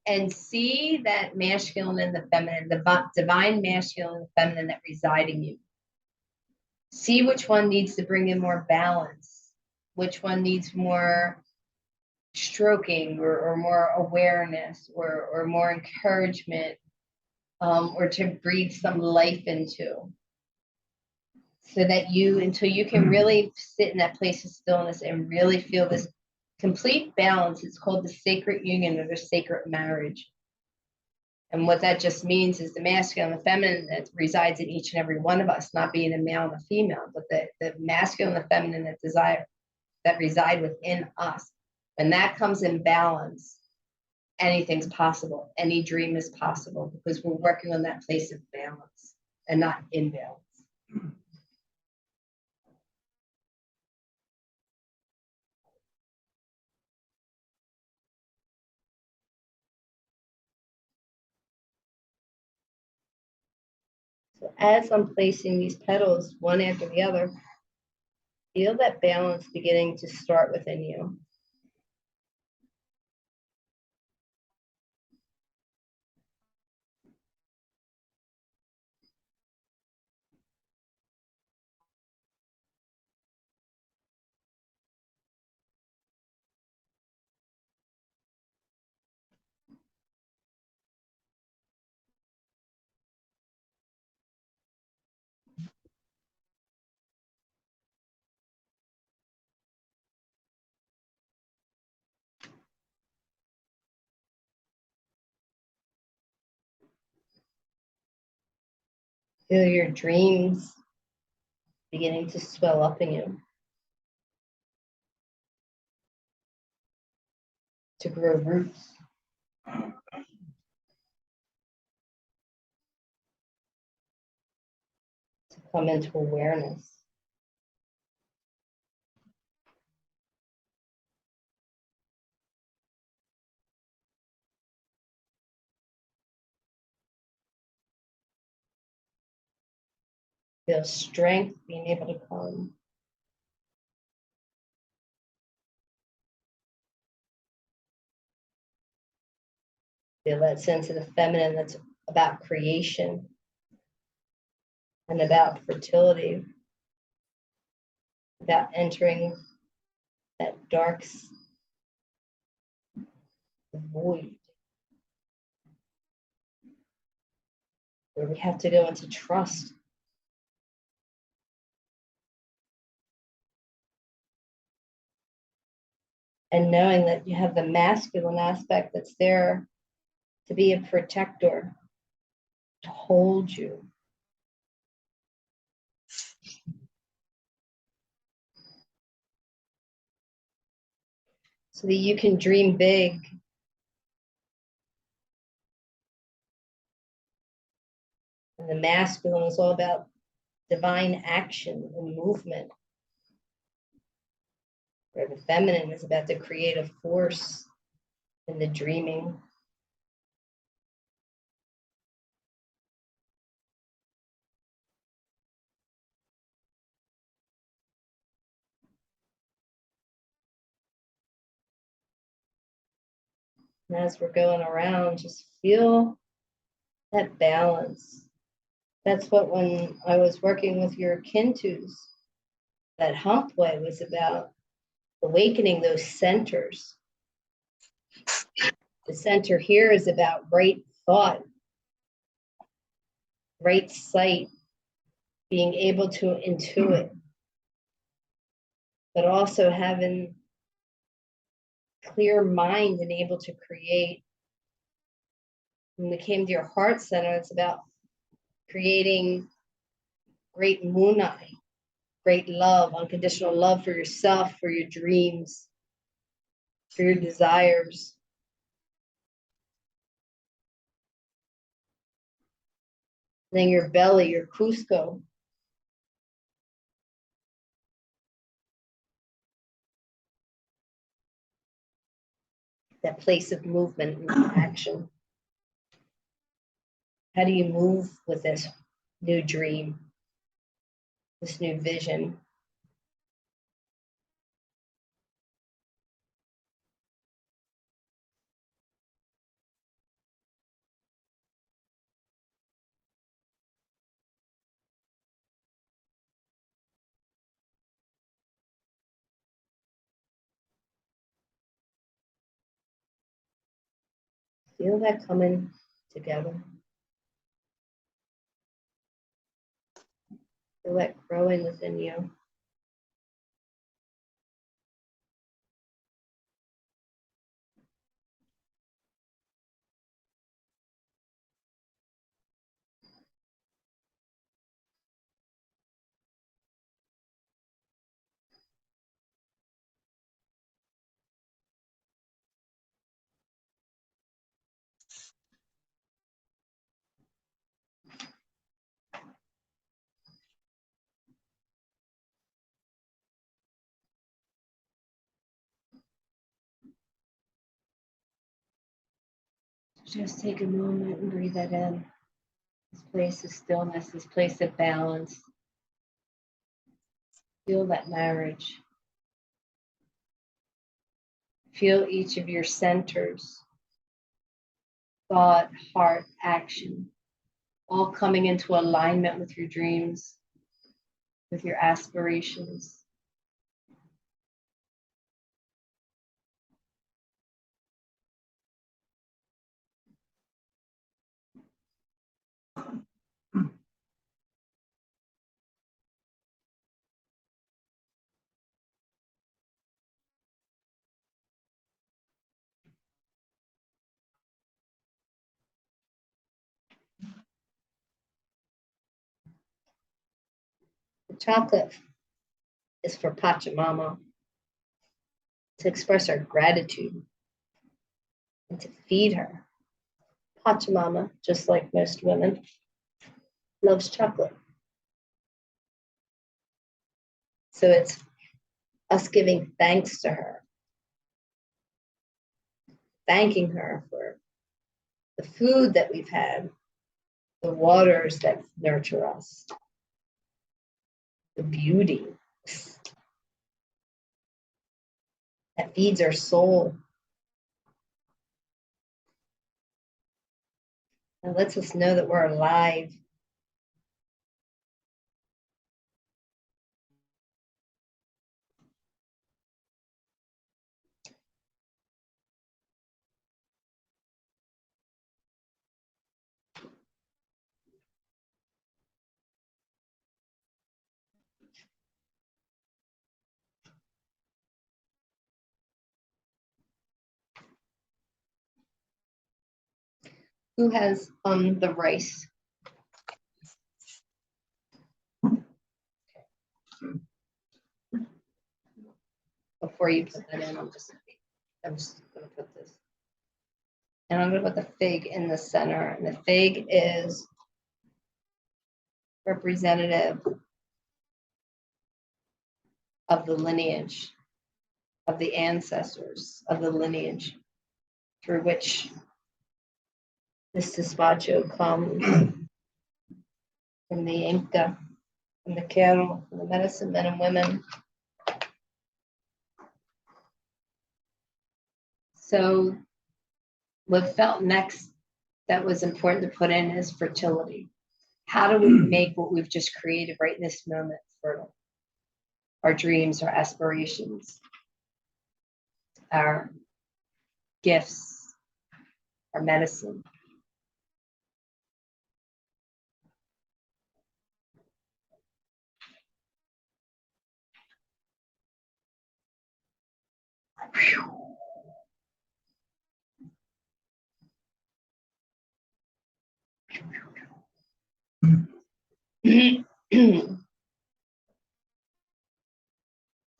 and see that masculine and the feminine, the divine masculine and feminine that reside in you. See which one needs to bring in more balance, which one needs more stroking or more awareness or more encouragement, or to breathe some life into. So that you, until you can really sit in that place of stillness and really feel this complete balance. It's called the sacred union or the sacred marriage. And what that just means is the masculine and the feminine that resides in each and every one of us, not being a male and a female, but the masculine and the feminine that reside within us. When that comes in balance, anything's possible. Any dream is possible, because we're working on that place of balance and not imbalance. So as I'm placing these petals one after the other, feel that balance beginning to start within you. Feel your dreams beginning to swell up in you, to grow roots. To come into awareness. Feel strength being able to come. Feel that sense of the feminine that's about creation and about fertility, about entering that dark void where we have to go into trust. And knowing that you have the masculine aspect that's there to be a protector, to hold you. So that you can dream big. And the masculine is all about divine action and movement, where the feminine is about the creative force and the dreaming. And as we're going around, just feel that balance. That's what when I was working with your kintus, that hump way was about awakening those centers. The center here is about right thought, right sight, being able to intuit, but also having clear mind and able to create. When we came to your heart center, it's about creating great munai, great love, unconditional love for yourself, for your dreams, for your desires. Then your belly, your Cusco. That place of movement and action. How do you move with this new dream, this new vision? Feel that coming together. Feel that growing within you. Just take a moment and breathe that in. This place of stillness, this place of balance. Feel that marriage. Feel each of your centers, thought, heart, action, all coming into alignment with your dreams, with your aspirations. Chocolate is for Pachamama, to express our gratitude and to feed her. Pachamama, just like most women, loves chocolate. So it's us giving thanks to her, thanking her for the food that we've had, the waters that nurture us, the beauty that feeds our soul and lets us know that we're alive. Who has the rice? Before you put that in, I'm just gonna put this. And I'm gonna put the fig in the center. And the fig is representative of the lineage, of the ancestors, of the lineage through which this despacho comes, from the Inca, from the Quero, from the medicine men and women. So what felt next that was important to put in is fertility. How do we make what we've just created right in this moment fertile? Our dreams, our aspirations, our gifts, our medicine.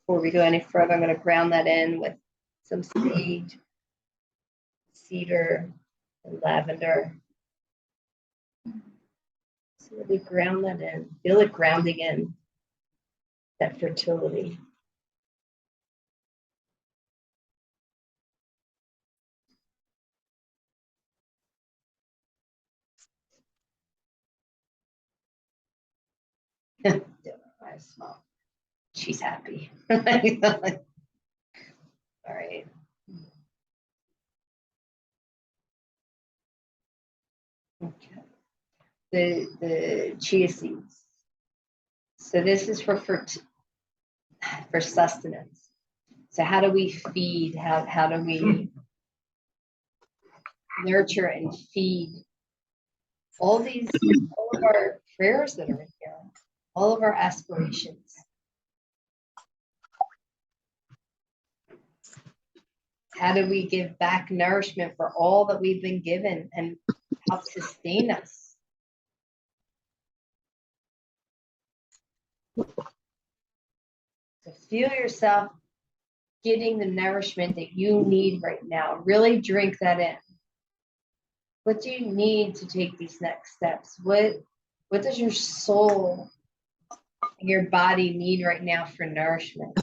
Before we go any further, I'm going to ground that in with some sage, cedar, and lavender. So we ground that in. Feel it grounding in that fertility. I smell. She's happy. All right. Okay. The chia seeds. So this is for sustenance. So how do we feed? How do we nurture and feed all of our prayers that are in here, all of our aspirations? How do we give back nourishment for all that we've been given and help sustain us? So feel yourself getting the nourishment that you need right now. Really drink that in. What do you need to take these next steps? What does your soul and your body need right now for nourishment?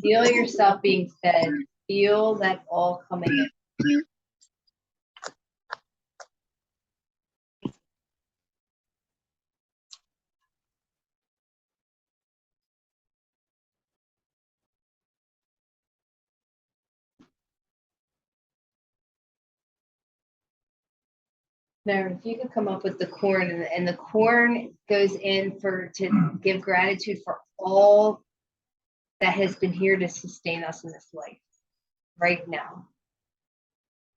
Feel yourself being fed. Feel that all coming in. Now, if you could come up with the corn, and the corn goes in to give gratitude for all that has been here to sustain us in this life right now.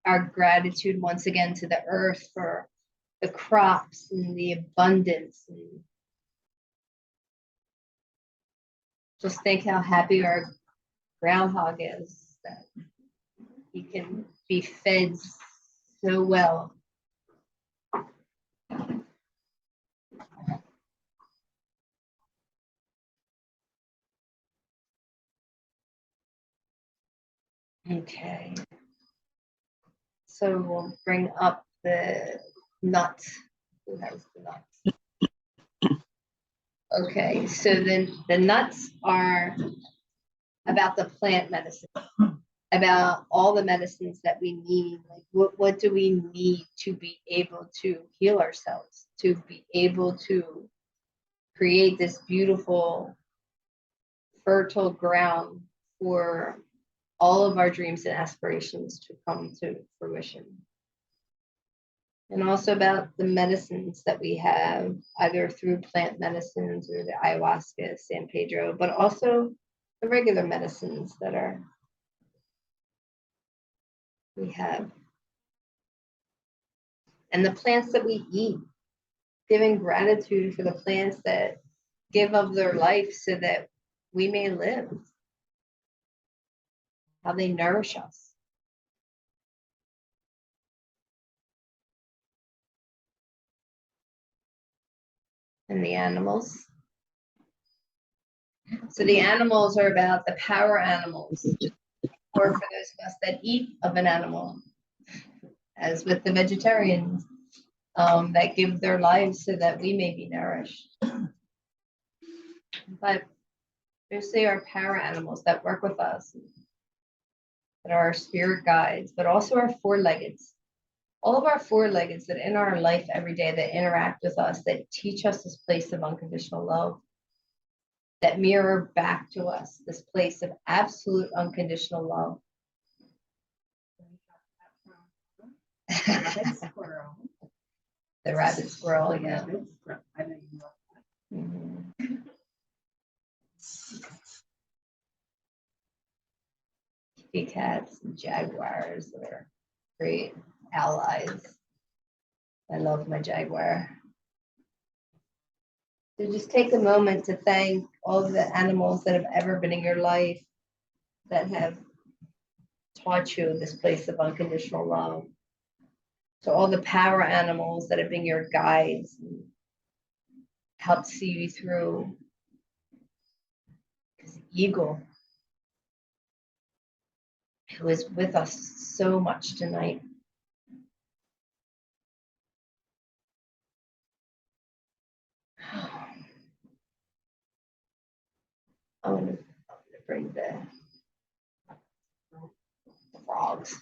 Our gratitude once again to the earth for the crops and the abundance. And just think how happy our groundhog is that he can be fed so well. Okay. So we'll bring up the nuts. Who has the nuts? Okay, so then the nuts are about the plant medicine, about all the medicines that we need. Like what do we need to be able to heal ourselves, to be able to create this beautiful, fertile ground for all of our dreams and aspirations to come to fruition. And also about the medicines that we have, either through plant medicines or the ayahuasca, San Pedro, but also the regular medicines that we have. And the plants that we eat, giving gratitude for the plants that give of their life so that we may live, how they nourish us. And the animals. So the animals are about the power animals, or for those of us that eat of an animal, as with the vegetarians, that give their lives so that we may be nourished. But mostly our power animals that work with us, that are our spirit guides, but also our four-leggeds. All of our four-leggeds that in our life every day that interact with us, that teach us this place of unconditional love, that mirror back to us this place of absolute unconditional love. The rabbit squirrel, yeah. Mhm. Kitty cats and jaguars are great allies. I love my jaguar. So just take a moment to thank all of the animals that have ever been in your life that have taught you this place of unconditional love. So all the power animals that have been your guides and helped see you through. Because the eagle, who is with us so much tonight. I'm gonna bring the frogs.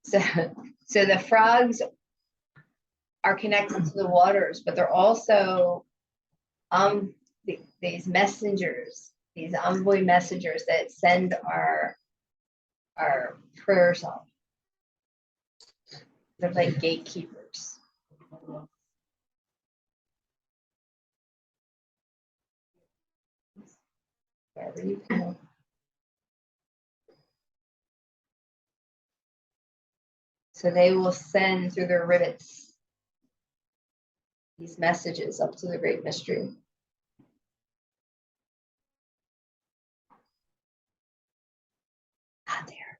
So the frogs are connected to the waters, but they're also these messengers, these envoy messengers that send our prayers up. They're like gatekeepers. Wherever you go. So they will send through their rivets these messages up to the great mystery. Ah, there.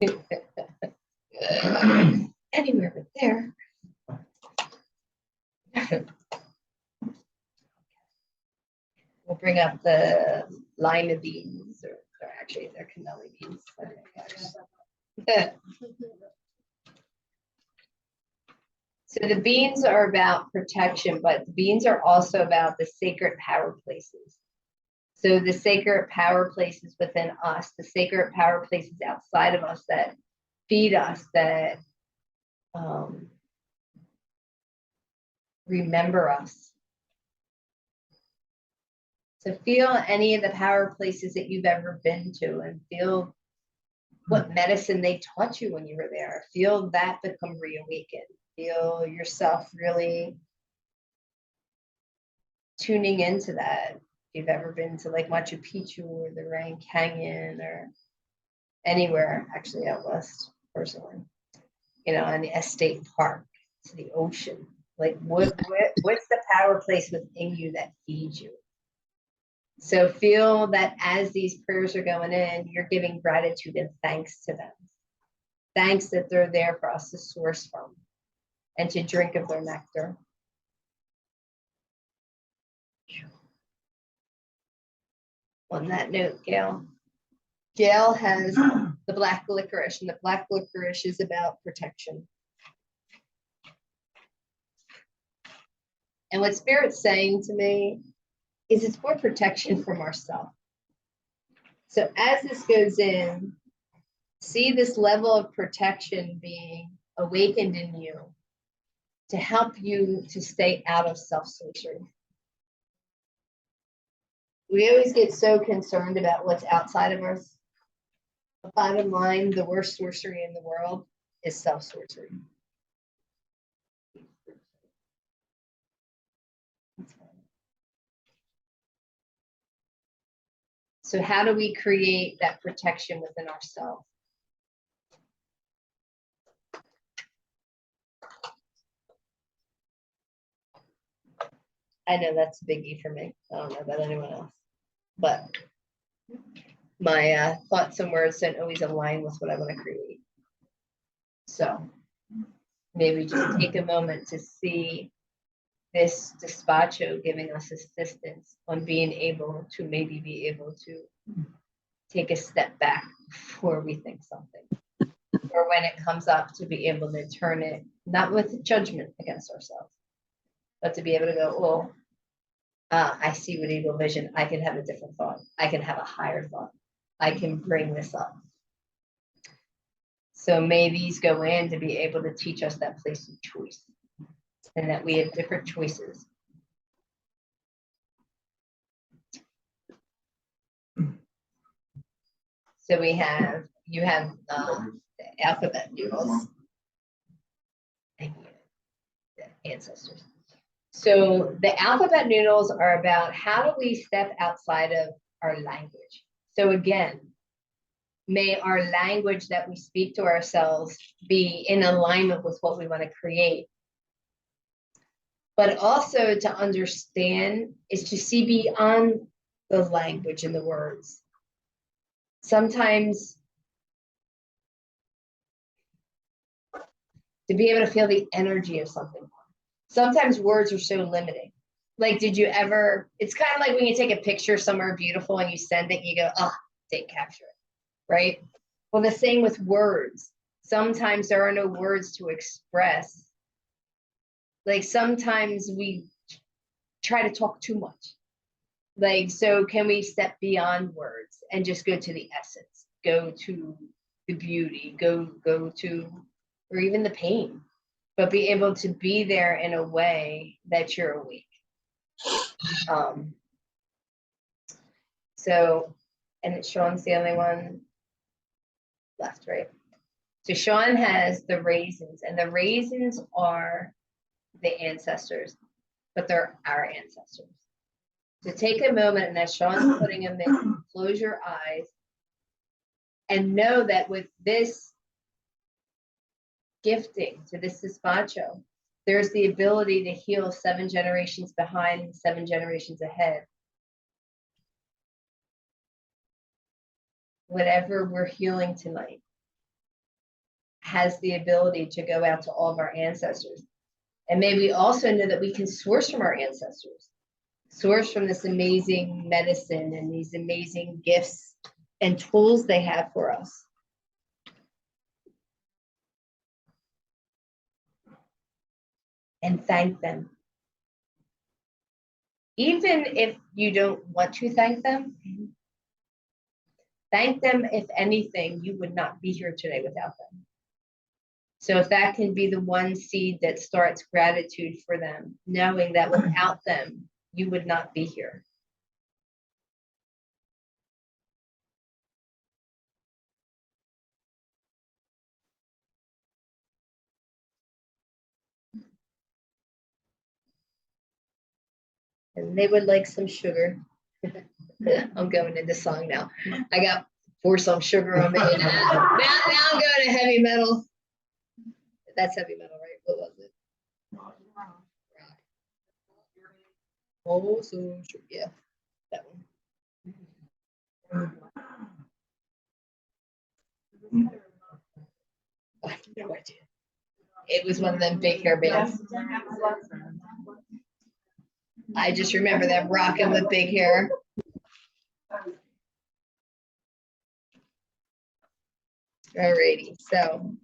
No, anywhere but there. We'll bring up the lima beans, or actually they're cannoli beans. So the beans are about protection, but the beans are also about the sacred power places. So the sacred power places within us, the sacred power places outside of us that feed us, that remember us. So feel any of the power places that you've ever been to and feel what medicine they taught you when you were there. Feel that become reawakened. Feel yourself really tuning into that. If you've ever been to like Machu Picchu or the Grand Canyon or anywhere actually out west, personally, you know, in the estate park, to the ocean, like what's the power place within you that feeds you? So feel that as these prayers are going in, you're giving gratitude and thanks to them. Thanks that they're there for us to source from and to drink of their nectar. On that note, Gail has the black licorice, and the black licorice is about protection. And what Spirit's saying to me is it's for protection from ourselves. So as this goes in, see this level of protection being awakened in you to help you to stay out of self-sorcery. We always get so concerned about what's outside of us. The bottom line, the worst sorcery in the world is self-sorcery. So how do we create that protection within ourselves? I know that's a biggie for me. I don't know about anyone else, but my thoughts and words don't always align with what I want to create. So maybe just take a moment to see this despacho giving us assistance on being able to maybe be able to take a step back before we think something, or when it comes up to be able to turn it, not with judgment against ourselves, but to be able to go, oh, I see with eagle vision, I can have a different thought. I can have a higher thought. I can bring this up. So may these go in to be able to teach us that place of choice, and that we have different choices. So we have, you have the alphabet noodles. Thank you. The ancestors. So the alphabet noodles are about how do we step outside of our language. So again, may our language that we speak to ourselves be in alignment with what we want to create. But also to understand is to see beyond the language and the words. Sometimes to be able to feel the energy of something. Sometimes words are so limiting. Like, did you ever, it's kind of like when you take a picture somewhere beautiful and you send it, you go, oh, didn't capture it, right? Well, the same with words. Sometimes there are no words to express. Like sometimes we try to talk too much. Like, so can we step beyond words and just go to the essence, go to the beauty, go to, or even the pain, but be able to be there in a way that you're awake. So, and Sean's the only one left, right? So Sean has the raisins, and the raisins are the ancestors, but they're our ancestors. So take a moment, and as Sean's putting them in, close your eyes and know that with this gifting to this despacho, there's the ability to heal 7 generations behind and 7 generations ahead. Whatever we're healing tonight has the ability to go out to all of our ancestors. And may we also know that we can source from our ancestors, source from this amazing medicine and these amazing gifts and tools they have for us. And thank them. Even if you don't want to thank them, if anything, you would not be here today without them. So if that can be the one seed that starts gratitude for them, knowing that without them, you would not be here. And they would like some sugar. I'm going into song now. I got pour some sugar on me. Now I'm going to heavy metal. That's heavy metal, right? What was it? Oh, so yeah, that one. I have no idea. It was one of them big hair bands. I just remember them rocking with big hair. Alrighty, so.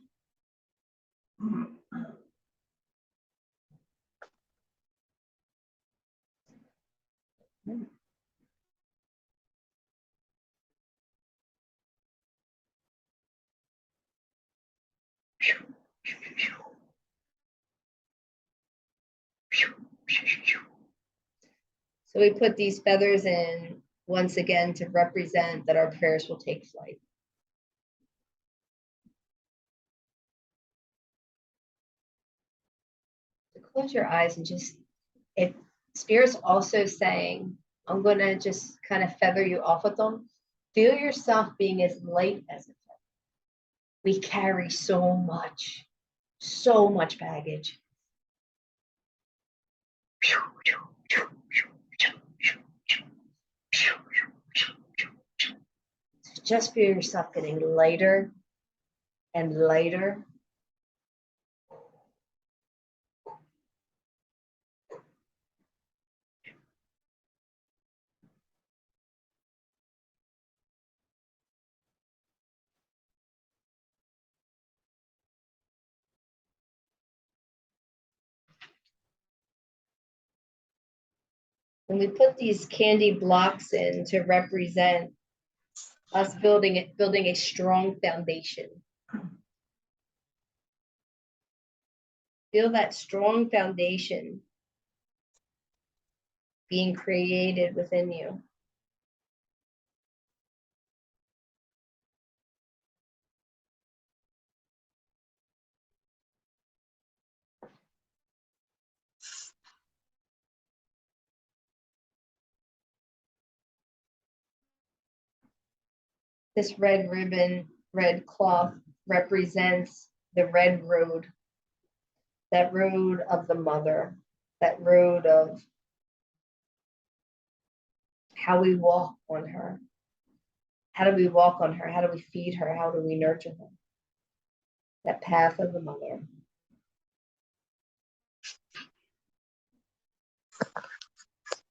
So we put these feathers in once again to represent that our prayers will take flight. So close your eyes and just, if Spirit's also saying, I'm going to just kind of feather you off with them, feel yourself being as light as a feather. We carry so much baggage. Just feel yourself getting lighter and lighter. And we put these candy blocks in to represent us building a strong foundation. Feel that strong foundation being created within you. This red ribbon, red cloth represents the red road, that road of the mother, that road of how we walk on her. How do we walk on her? How do we feed her? How do we nurture her? That path of the mother.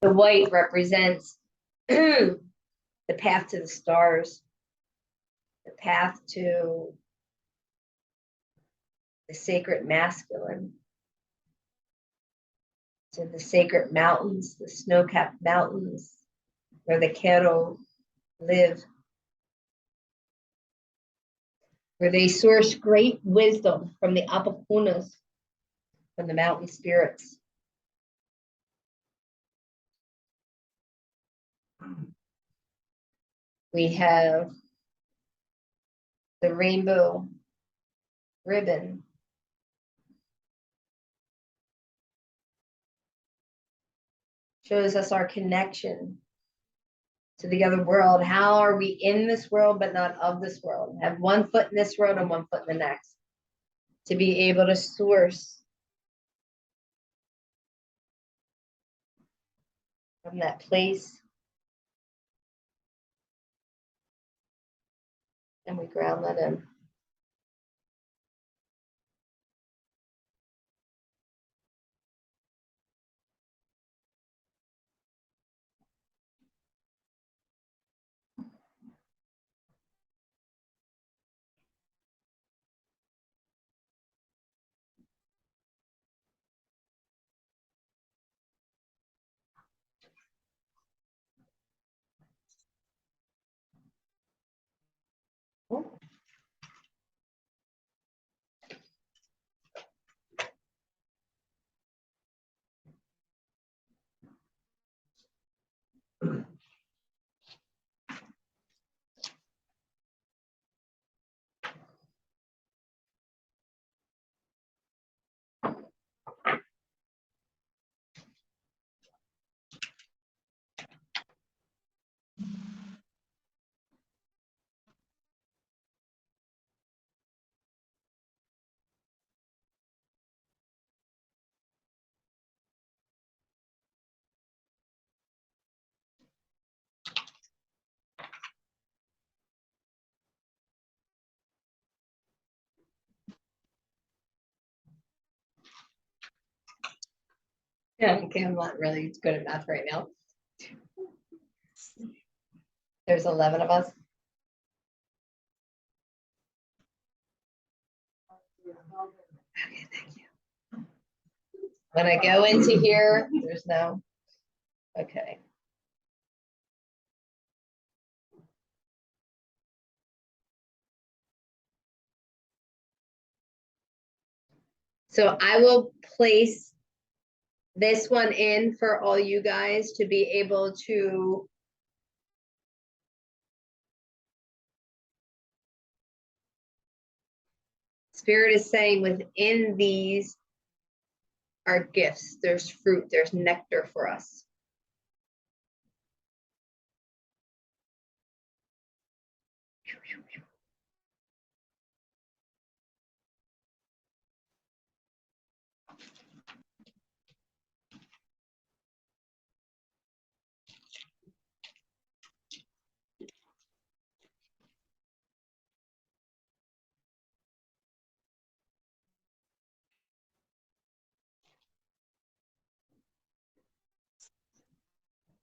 The white represents the path to the stars, the path to the sacred masculine, to the sacred mountains, the snow-capped mountains where the cattle live, where they source great wisdom from the apakunas, from the mountain spirits. We have the rainbow ribbon. Shows us our connection to the other world. How are we in this world, but not of this world? Have one foot in this world and one foot in the next. To be able to source from that place. And we ground that in. Yeah, okay, I'm not really good at math right now. There's 11 of us. Okay, thank you. When I go into here, there's no, okay. So I will place this one in for all you guys to be able to Spirit is saying within these are gifts. There's fruit, there's nectar for us.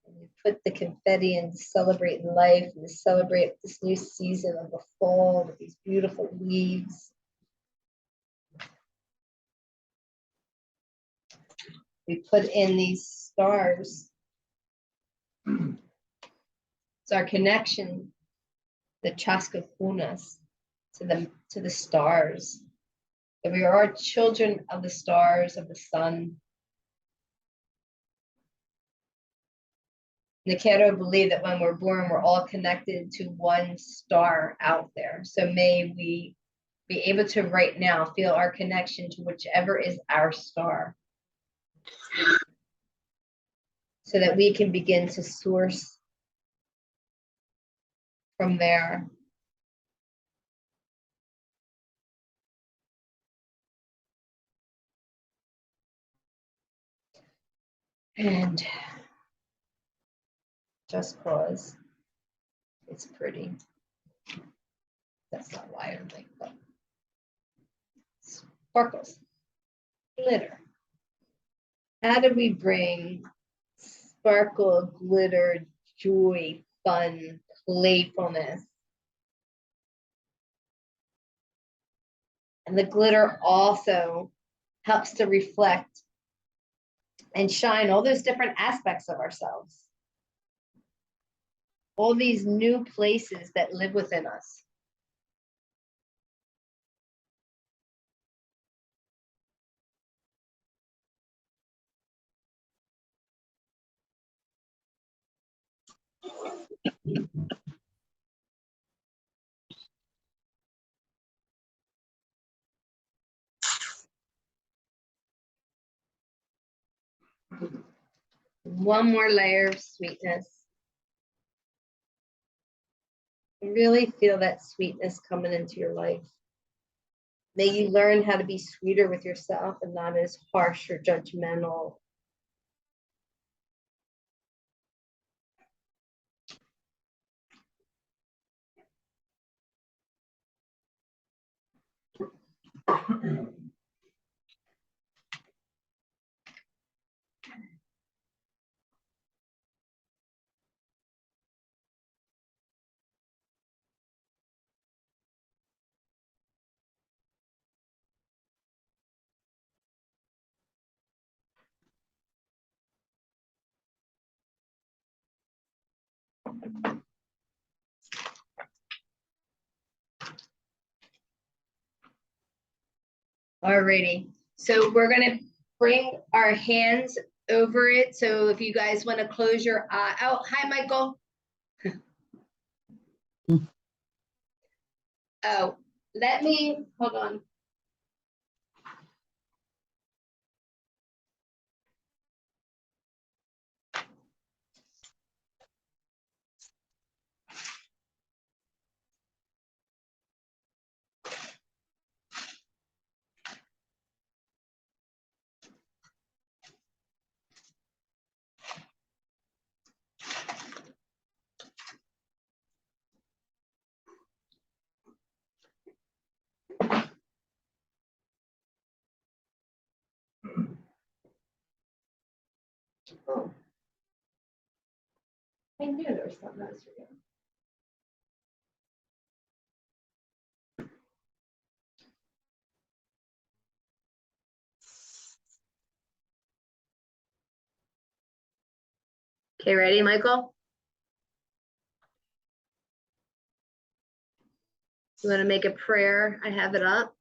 And you put the confetti in to celebrate life and to celebrate this new season of the fall with these beautiful leaves. We put in these stars. It's our connection, the Chaskakunas, to the stars. That we are children of the stars, of the sun. Nikero believe that when we're born, we're all connected to one star out there. So may we be able to right now feel our connection to whichever is our star. So that we can begin to source from there. And just cause it's pretty. That's not why I like that. Sparkles, glitter. How do we bring sparkle, glitter, joy, fun, playfulness? And the glitter also helps to reflect and shine all those different aspects of ourselves. All these new places that live within us. One more layer of sweetness. Really feel that sweetness coming into your life. May you learn how to be sweeter with yourself and not as harsh or judgmental. Alrighty, so we're gonna bring our hands over it. So if you guys want to close your eye, oh, hi, Michael. Oh, let me, hold on. Oh. I knew there was something else for you. Okay, ready, Michael? You want to make a prayer? I have it up.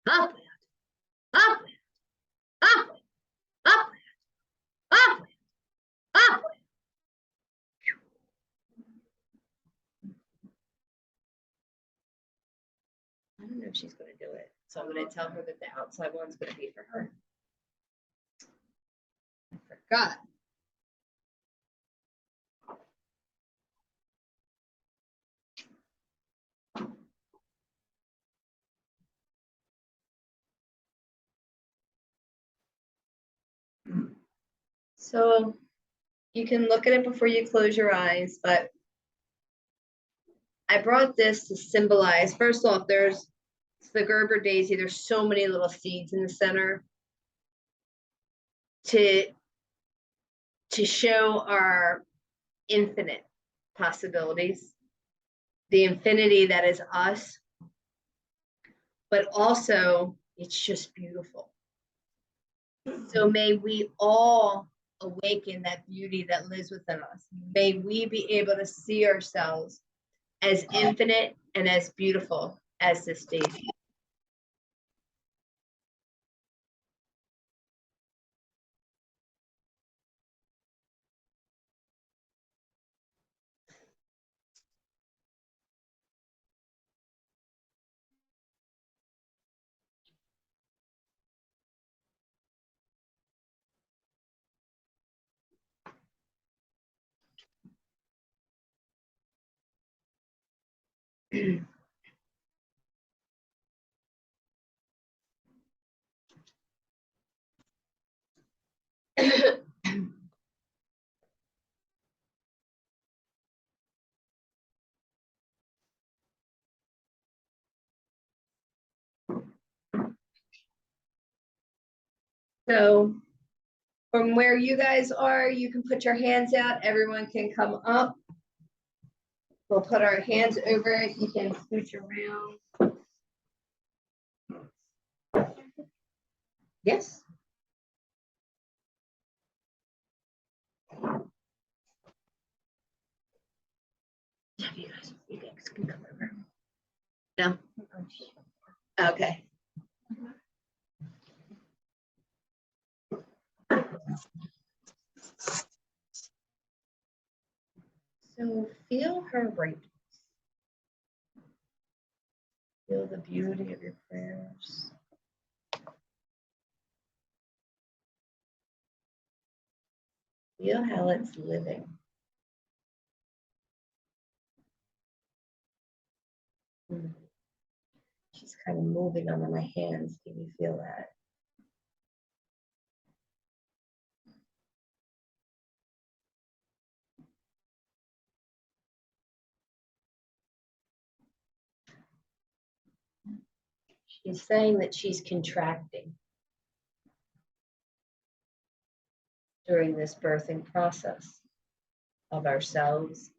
Up, up, up, up, up, up. I don't know if she's going to do it. So I'm going to tell her that the outside one's going to be for her. I forgot. So you can look at it before you close your eyes, but I brought this to symbolize, first off, there's the Gerber daisy. There's so many little seeds in the center to show our infinite possibilities, the infinity that is us, but also it's just beautiful. So may we all awaken that beauty that lives within us. May we be able to see ourselves as infinite and as beautiful as this daisy. So from where you guys are, you can put your hands out. Everyone can come up. We'll put our hands over it. You can scooch around. Yes. You guys can come over. No? Okay. So feel her right. Feel the beauty of your prayers. Feel how it's living. She's kind of moving under my hands. Can you feel that? She's saying that she's contracting during this birthing process of ourselves,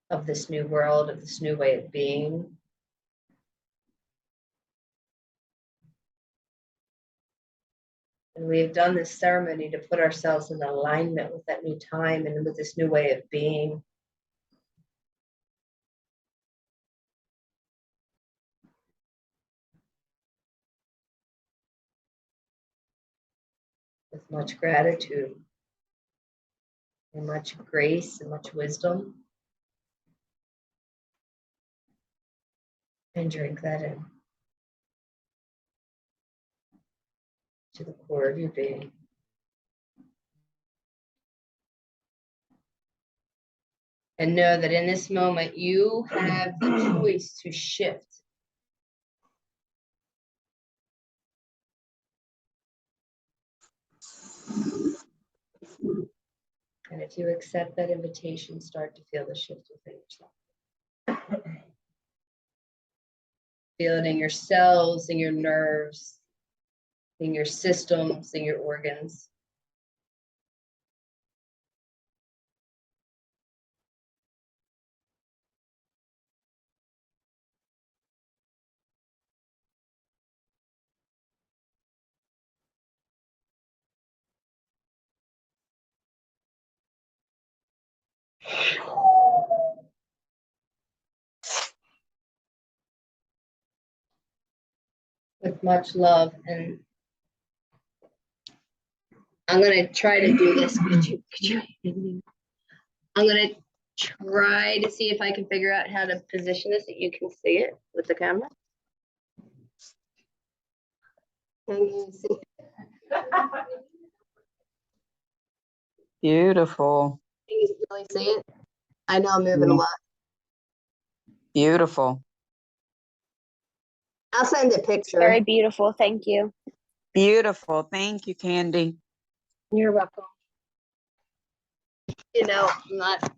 of this new world, of this new way of being. And we've done this ceremony to put ourselves in alignment with that new time and with this new way of being. With much gratitude and much grace and much wisdom. And drink that in to the core of your being. And know that in this moment, you have the choice to shift. And if you accept that invitation, start to feel the shift within yourself. Feel it in your cells, in your nerves, in your systems, in your organs. With much love, and I'm going to try to do this. I'm going to try to see if I can figure out how to position this so you can see it with the camera. Can you see? Beautiful. Can you really see it? I know I'm moving a Yeah. lot. Beautiful. I'll send a picture. Very beautiful. Thank you. Beautiful. Thank you, Candy. You're welcome. You know, I'm not.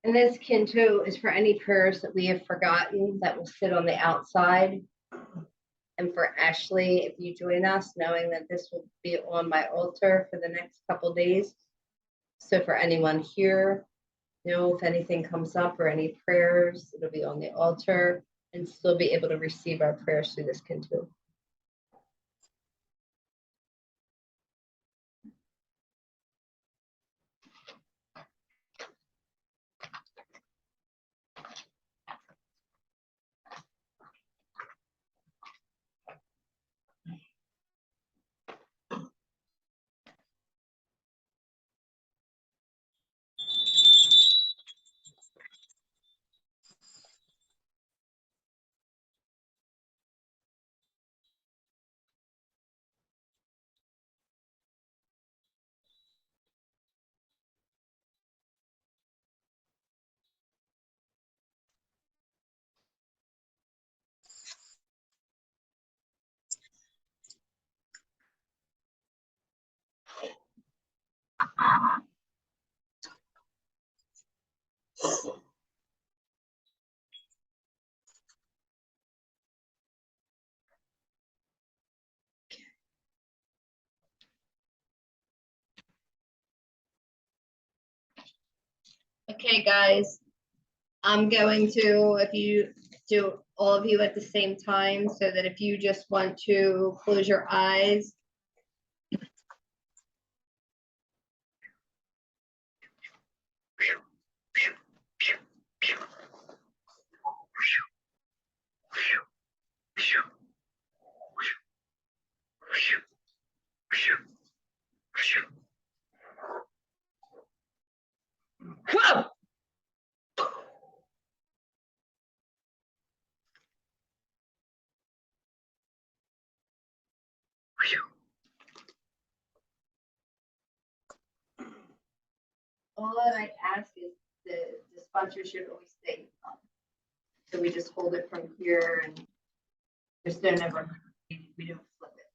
And this Kinto is for any prayers that we have forgotten that will sit on the outside. And for Ashley, if you join us, knowing that this will be on my altar for the next couple days. So for anyone here, know if anything comes up or any prayers, it'll be on the altar and still be able to receive our prayers through this Kinto. Okay, guys, I'm going to, if you do all of you at the same time, so that if you just want to close your eyes. All that I ask is the despacho should always stay up. So we just hold it from here and just don't ever, we don't flip it.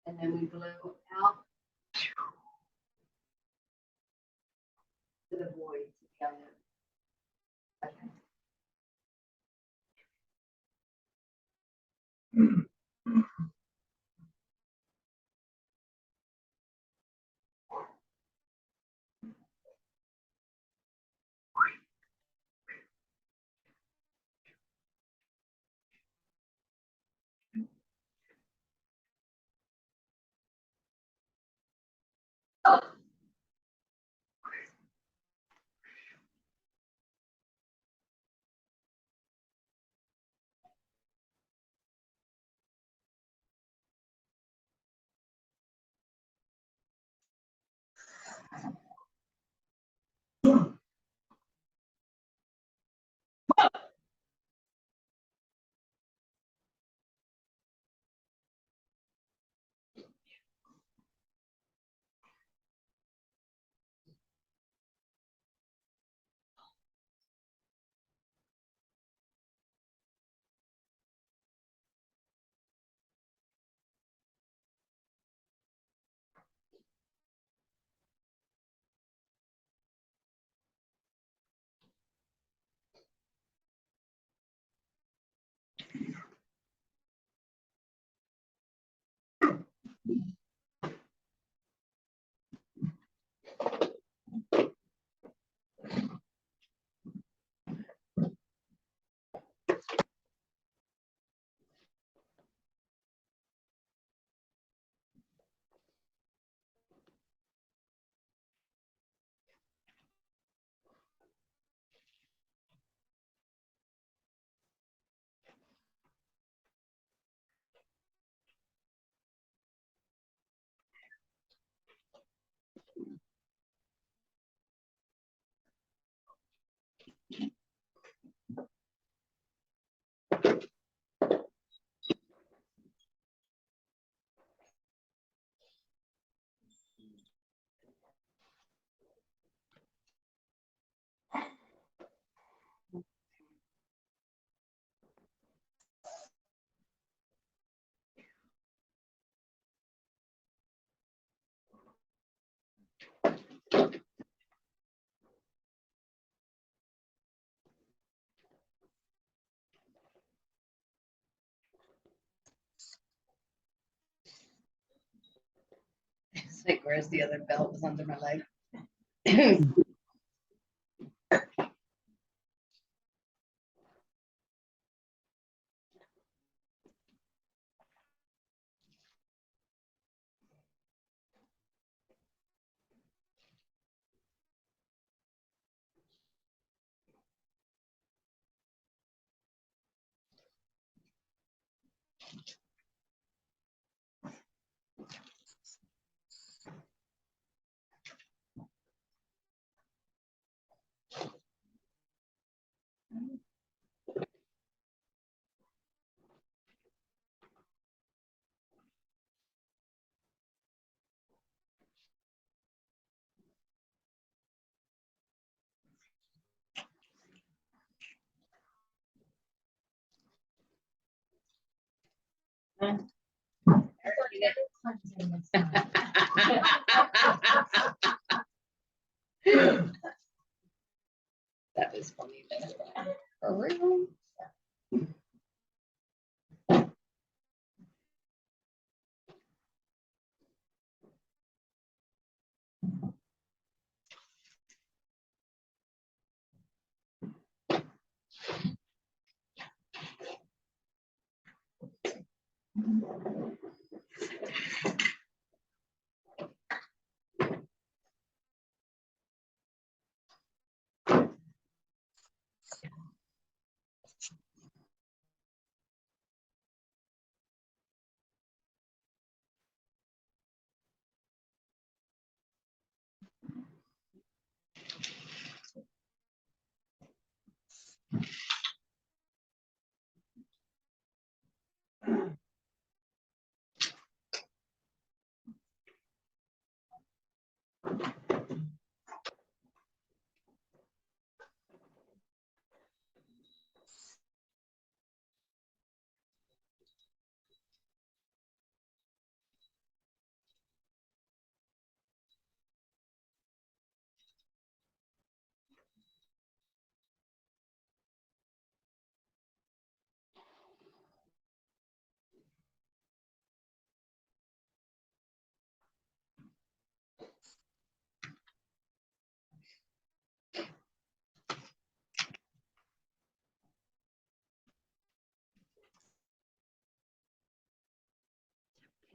And then we blow out to the void together. Okay. It's like, where's the other belt? Was under my leg. That was funny. For real.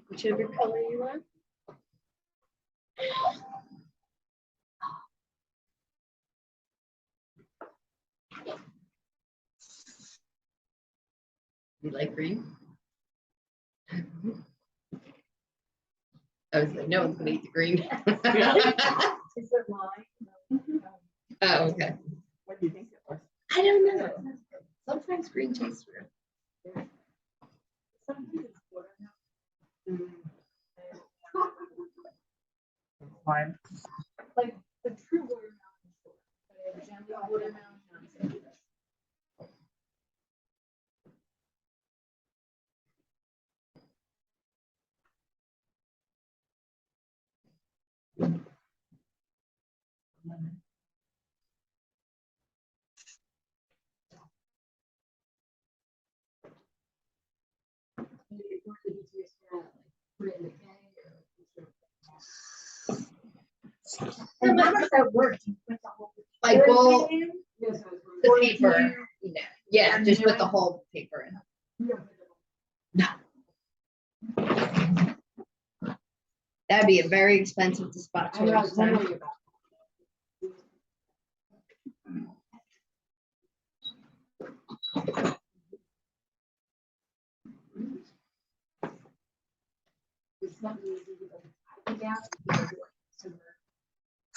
Whichever color you want. You like green? I was like, no one's gonna eat the green. Is it mine? Oh, okay. What do you think it was? I don't know. Sometimes green tastes weird. Sometimes it's watermelon. Fine. Like the true watermelon is short, but evidently watermelon comes in. And how does that work? Do you put the whole Like, well, in? the paper, you know, yeah, just put the whole paper in. That'd be a very expensive I know, I was despacho. wondering about.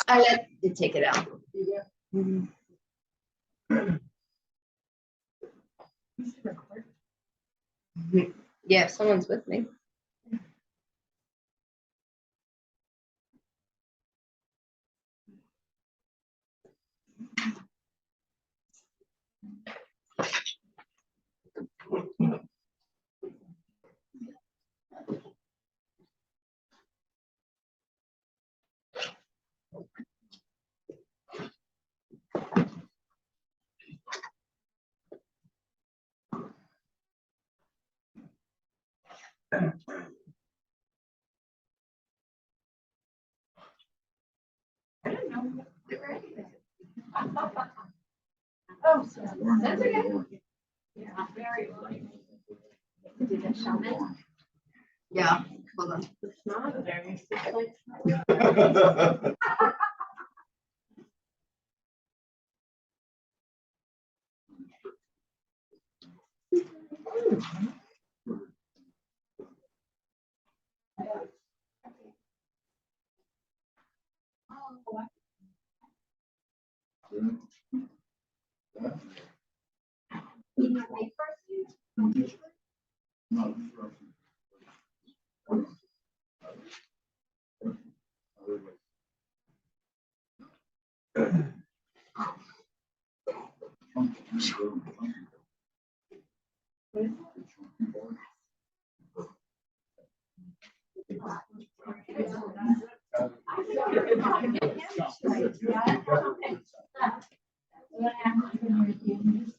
I let it take it out. Yeah, if someone's with me. Oh, that's okay. Yeah, very light. Did it show me? Yeah, hold on. It's not very, it's like. What happens when you're doing this?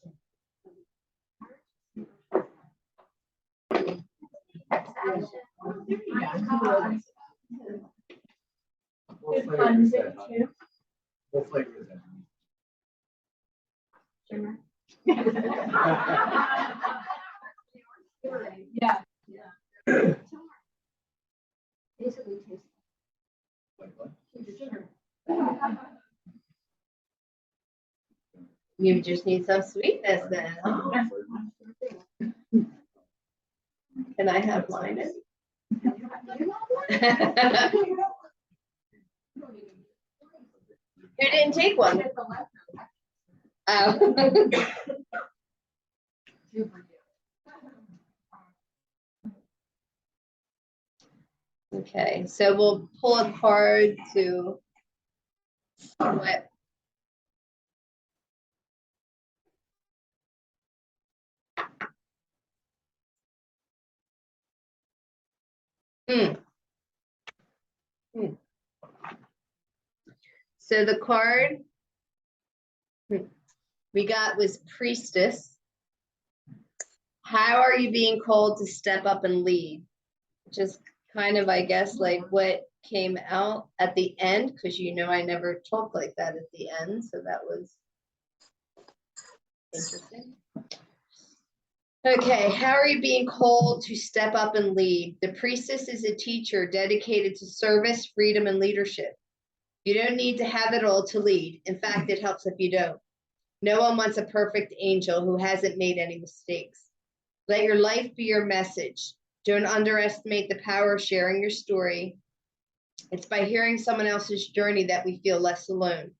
What Good flavor fun, is is that? it too? What flavor is that? Sugar. Yeah. Basically tastes Like what? like sugar. You just need some sweetness then, huh? Can I have mine? Who didn't take one? Oh. Okay, so we'll pull a card to what? So the card we got was Priestess. How are you being called to step up and lead? Which is kind of, I guess, like what came out at the end, because you know I never talk like that at the end, so that was interesting. Okay, how are you being called to step up and lead? The priestess is a teacher dedicated to service, freedom, and leadership. You don't need to have it all to lead. In fact, it helps if you don't. No one wants a perfect angel who hasn't made any mistakes. Let your life be your message. Don't underestimate the power of sharing your story. It's by hearing someone else's journey that we feel less alone.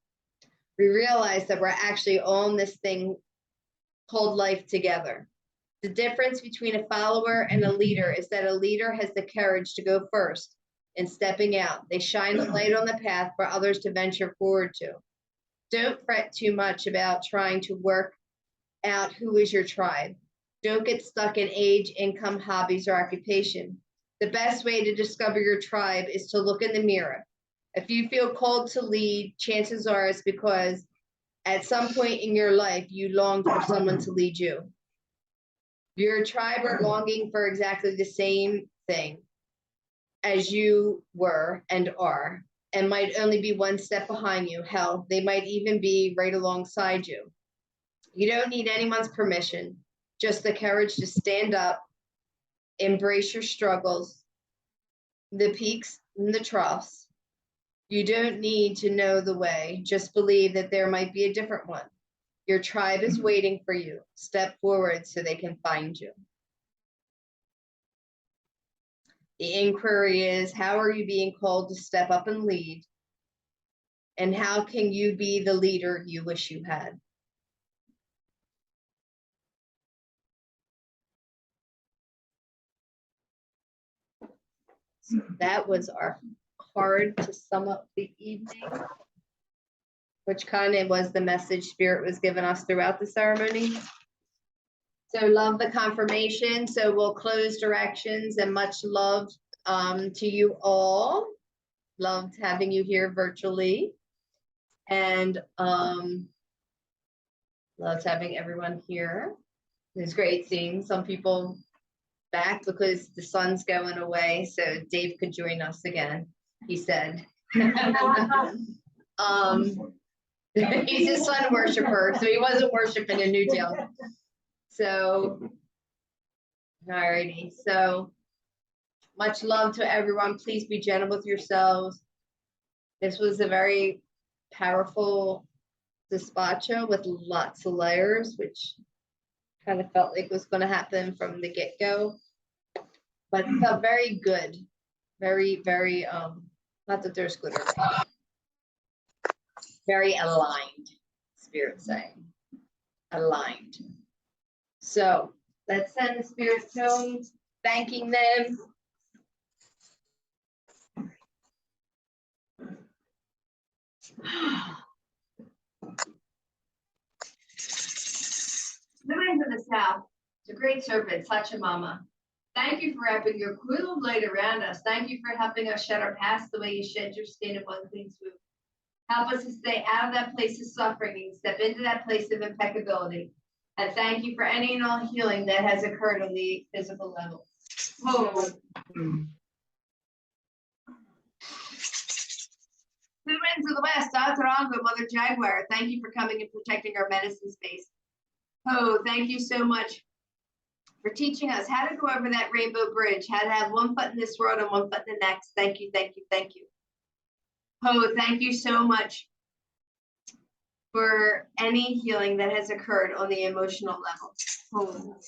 We realize that we're actually all in this thing called life together. The difference between a follower and a leader is that a leader has the courage to go first in stepping out. They shine the light on the path for others to venture forward to. Don't fret too much about trying to work out who is your tribe. Don't get stuck in age, income, hobbies, or occupation. The best way to discover your tribe is to look in the mirror. If you feel called to lead, chances are it's because at some point in your life, you longed for someone to lead you. Your tribe are longing for exactly the same thing as you were and are, and might only be one step behind you. Hell, they might even be right alongside you. You don't need anyone's permission, just the courage to stand up, embrace your struggles, the peaks and the troughs. You don't need to know the way, just believe that there might be a different one. Your tribe is waiting for you. Step forward so they can find you. The inquiry is, how are you being called to step up and lead? And how can you be the leader you wish you had? So that was our card to sum up the evening, which kind of was the message Spirit was giving us throughout the ceremony. So love the confirmation. So we'll close directions, and much love to you all. Loved having you here virtually, and loved having everyone here. It was great seeing some people back because the sun's going away, so Dave could join us again, he said. He's a sun worshiper, so he wasn't worshiping in Newtown. So, alrighty. So much love to everyone. Please be gentle with yourselves. This was a very powerful despacho with lots of layers, which kind of felt like was going to happen from the get-go, but it felt very good. Very, very, not that there's good or bad. Very aligned, Spirit saying. Aligned. So let's send the Spirit home, thanking them. The winds of the south, the great serpent, Sachamama. Thank you for wrapping your coil of light around us. Thank you for helping us shed our past the way you shed your skin of unclean swoop. Help us to stay out of that place of suffering and step into that place of impeccability. And thank you for any and all healing that has occurred on the physical level. Whoa. To the winds of the west, Atarango, Mother Jaguar, thank you for coming and protecting our medicine space. Oh, thank you so much for teaching us how to go over that rainbow bridge, how to have one foot in this world and one foot in the next. Thank you, thank you, thank you. Oh, thank you so much for any healing that has occurred on the emotional level. Oh.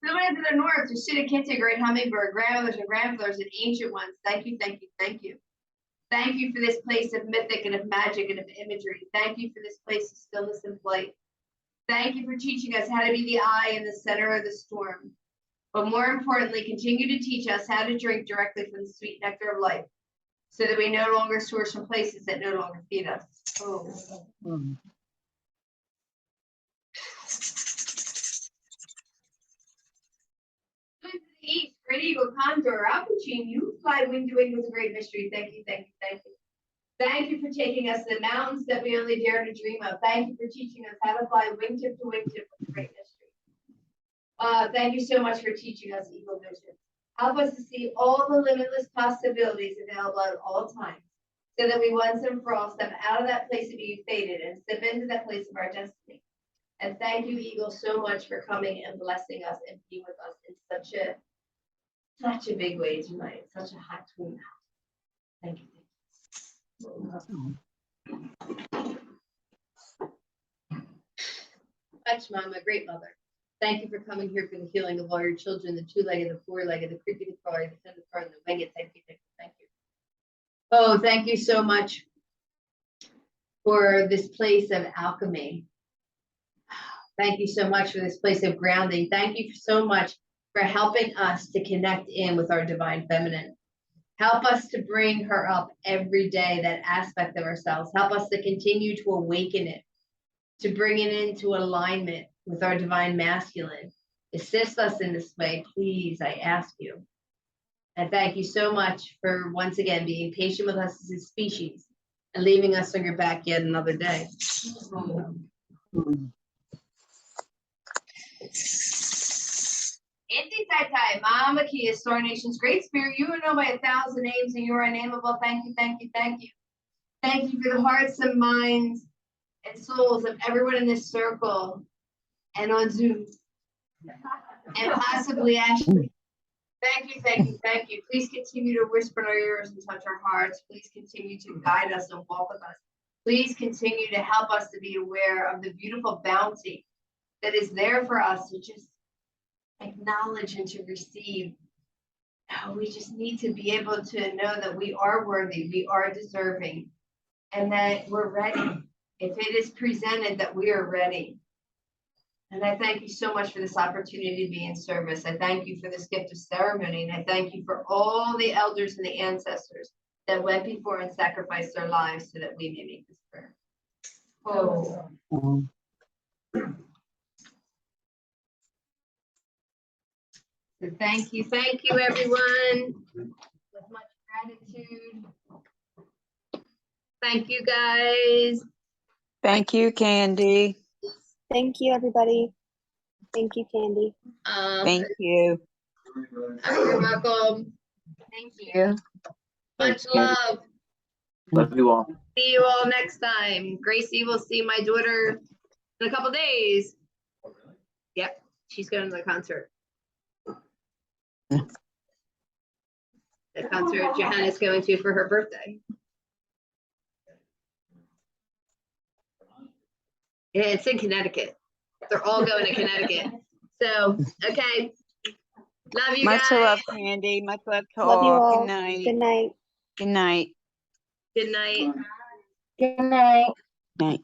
Somebody to the north, Tushita Kitty, Great Hummingbird, grandmothers and grandfathers and ancient ones. Thank you, thank you, thank you. Thank you for this place of mythic and of magic and of imagery. Thank you for this place of stillness and flight. Thank you for teaching us how to be the eye in the center of the storm. But more importantly, continue to teach us how to drink directly from the sweet nectar of life so that we no longer source from places that no longer feed us. Oh. To the east, great eagle, condor, alpine, you fly wing to wing with a great mystery. Thank you, thank you, thank you. Thank you for taking us to the mountains that we only dare to dream of. Thank you for teaching us how to fly wingtip to wingtip with a great mystery. Thank you so much for teaching us eagle vision. Help us to see all the limitless possibilities available at all times, so that we once and for all step out of that place of being fated and step into that place of our destiny. And thank you, Eagle, so much for coming and blessing us and being with us in such a big way tonight, such a hot twin. Thank you. Much, Mama, great mother. Thank you for coming here for the healing of all your children, the two-legged, the four-legged, the creepy, the crawler, the tender part, and the winged. Thank you, thank you, thank you. Oh, thank you so much for this place of alchemy. Thank you so much for this place of grounding. Thank you so much for helping us to connect in with our divine feminine. Help us to bring her up every day, that aspect of ourselves. Help us to continue to awaken it, to bring it into alignment with our divine masculine. Assist us in this way, please, I ask you. And thank you so much for once again being patient with us as a species and leaving us on your back yet another day. Inti Tai Tai, Mama Kia, Star Nation's Great Spirit, you are known by 1,000 names and you are unnameable. Thank you, thank you, thank you. Thank you for the hearts and minds and souls of everyone in this circle and on Zoom and possibly Ashley. Thank you, thank you, thank you. Please continue to whisper in our ears and touch our hearts. Please continue to guide us and walk with us. Please continue to help us to be aware of the beautiful bounty that is there for us to just acknowledge and to receive. Oh, we just need to be able to know that we are worthy, we are deserving, and that we're ready. If it is presented, that we are ready. And I thank you so much for this opportunity to be in service. I thank you for this gift of ceremony, and I thank you for all the elders and the ancestors that went before and sacrificed their lives so that we may make this prayer. Oh. So thank you, everyone, with much gratitude. Thank you, guys. Thank you, Candy. Thank you, everybody. Thank you, Candy. Thank you. You're welcome. Thank you. Much love. Love you all. See you all next time. Gracie will see my daughter in a couple days. Yep, she's going to the concert. The concert Johanna's going to for her birthday. Yeah, it's in Connecticut. They're all going to Connecticut. So, okay. Love you Much guys. love, Candy. Much love to Love you all. all. Good night. Good night. Good night. Good night. Good night. Night.